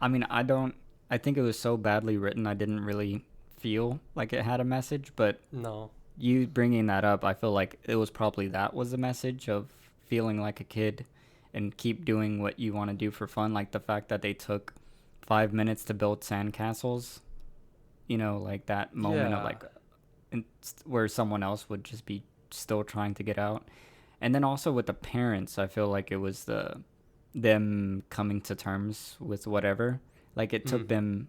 I mean, I think it was so badly written. I didn't really feel like it had a message. But no. you bringing that up, I feel like it was probably that was the message of feeling like a kid, and keep doing what you want to do for fun. Like the fact that they took 5 minutes to build sandcastles. Like that moment of Yeah. like, where someone else would just be still trying to get out. And then also with the parents, I feel like it was them coming to terms with whatever. Like it took Mhm. them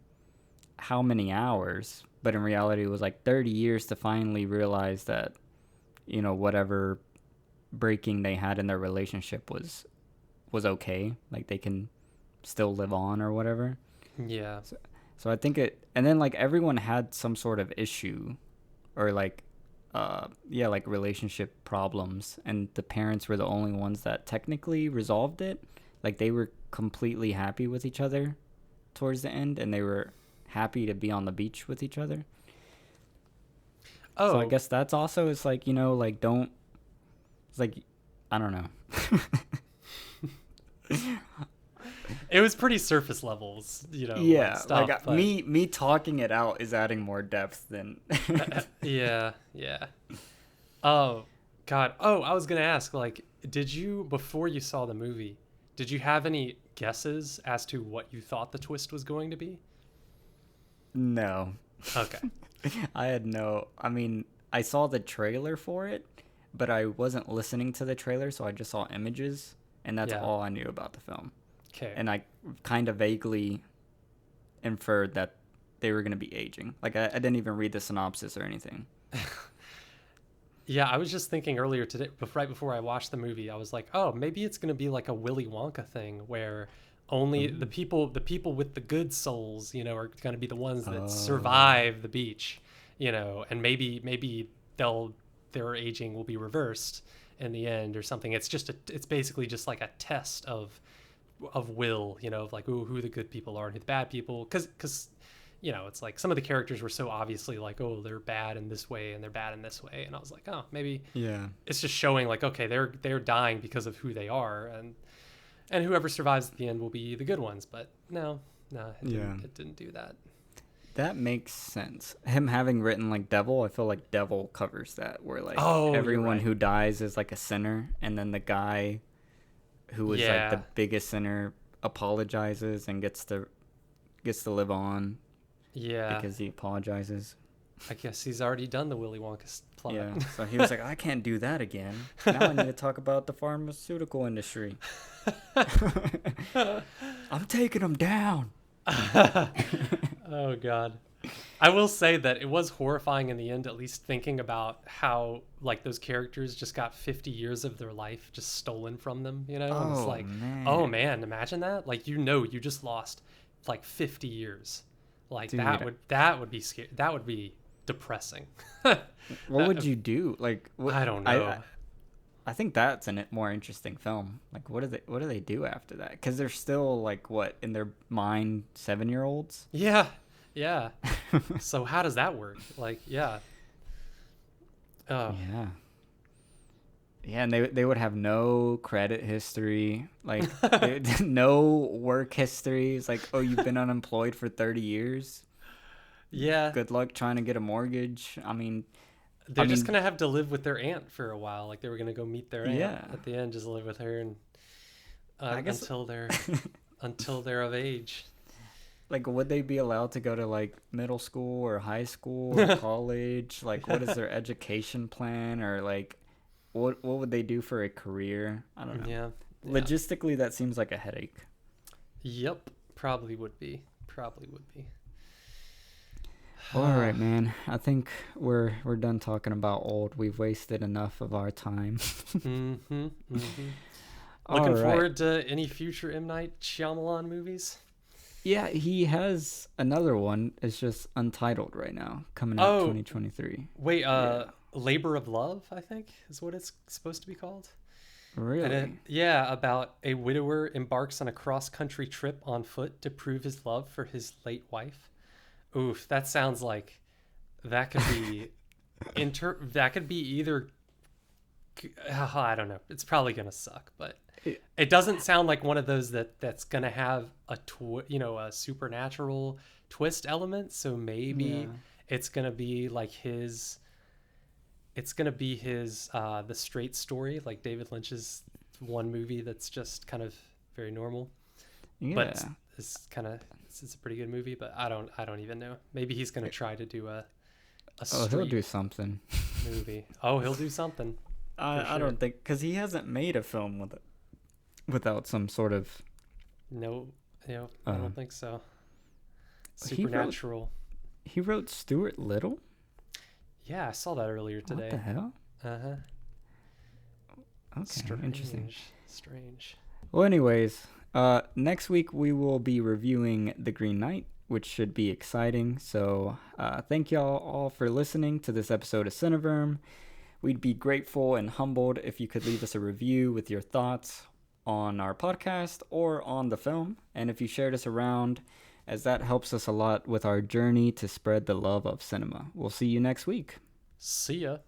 how many hours, but in reality it was like 30 years to finally realize that whatever breaking they had in their relationship was okay. Like they can still live on or whatever. Yeah. So I think and then like everyone had some sort of issue or like yeah, like relationship problems, and the parents were the only ones that technically resolved it. Like they were completely happy with each other towards the end, and they were happy to be on the beach with each other. So I Oh, guess that's also, it's like, like don't, it's like, I don't know. it was pretty surface levels, Yeah, stuff. like But me talking it out is adding more depth than yeah, yeah. Oh, God. Oh, I was gonna ask, like, before you saw the movie, did you have any guesses as to what you thought the twist was going to be? no. Okay. I had no. I mean, I saw the trailer for it, but I wasn't listening to the trailer, so I just saw images, and that's Yeah. all I knew about the film. Okay. And I kind of vaguely inferred that they were going to be aging. Like, I didn't even read the synopsis or anything. Yeah, I was just thinking earlier today, right before I watched the movie, I was like, oh, maybe it's gonna be like a Willy Wonka thing where only the people with the good souls, are gonna be the ones that Oh. survive the beach, and maybe their aging will be reversed in the end or something. It's basically just like a test of will, of like, ooh, who the good people are and who the bad people, because it's like some of the characters were so obviously like, oh, they're bad in this way and they're bad in this way, and I was like, oh, maybe Yeah. it's just showing like, okay, they're dying because of who they are, and whoever survives at the end will be the good ones. But no, Yeah. it didn't do that. That makes sense. Him having written like Devil, I feel like Devil covers that, where like Oh, you're everyone right. who dies is like a sinner, and then the guy who was like Yeah. the biggest sinner apologizes and gets to live on Yeah. because he apologizes. I guess he's already done the Willy Wonka plot. Yeah, so he was like, I can't do that again. Now I need to talk about the pharmaceutical industry. I'm taking them down. Oh God. I will say that it was horrifying in the end, at least thinking about how like those characters just got 50 years of their life just stolen from them, you know? And it's Oh, like, man. oh man, imagine that. Like, you know, you just lost like 50 years. Like Dude. that would be scary. That would be depressing. What would you do? Like, what, I don't know. I think that's a more interesting film. Like, what do they do after that? Because they're still like what in their mind, 7-year-olds. Yeah. Yeah. So how does that work? Like, yeah. Oh. Yeah. Yeah, and they would have no credit history, like no work history. It's like, oh, you've been unemployed for 30 years. Yeah. Good luck trying to get a mortgage. I mean, They're just gonna have to live with their aunt for a while. Like they were gonna go meet their aunt Yeah. at the end, just live with her, and I guess- until they're of age. like, would they be allowed to go to like middle school or high school or college? Like, what is their education plan, or like, what would they do for a career? I don't know. Yeah. Logistically, that seems like a headache. Yep. Probably would be. Probably would be. All right, man. I think we're done talking about old. We've wasted enough of our time. Mm-hmm. Mm-hmm. All Looking right. forward to any future M. Night Shyamalan movies. Yeah, he has another one. It's just untitled right now, coming out Oh. 2023. Wait, Yeah. Labor of Love, I think, is what it's supposed to be called. Really? And yeah, about a widower embarks on a cross-country trip on foot to prove his love for his late wife. Oof, that sounds like that could be that could be either I don't know. It's probably gonna suck, but it doesn't sound like one of those that's gonna have a a supernatural twist element. So maybe Yeah. it's gonna be like his. It's gonna be his the Straight Story, like David Lynch's one movie that's just kind of very normal. Yeah. But it's a pretty good movie. But I don't even know. Maybe he's gonna try to do a Oh, street he'll do something. movie. Oh, he'll do something. I sure. don't think, because he hasn't made a film without some sort of. No, I don't think so. He wrote- Supernatural. He wrote Stuart Little. Yeah, I saw that earlier What the today. hell? Uh-huh. Okay, interesting. Strange. Well, anyways, next week we will be reviewing The Green Knight, which should be exciting. So, thank y'all all for listening to this episode of Cineverm. We'd be grateful and humbled if you could leave us a review with your thoughts on our podcast or on the film, and if you shared us around, as that helps us a lot with our journey to spread the love of cinema. We'll see you next week. See ya.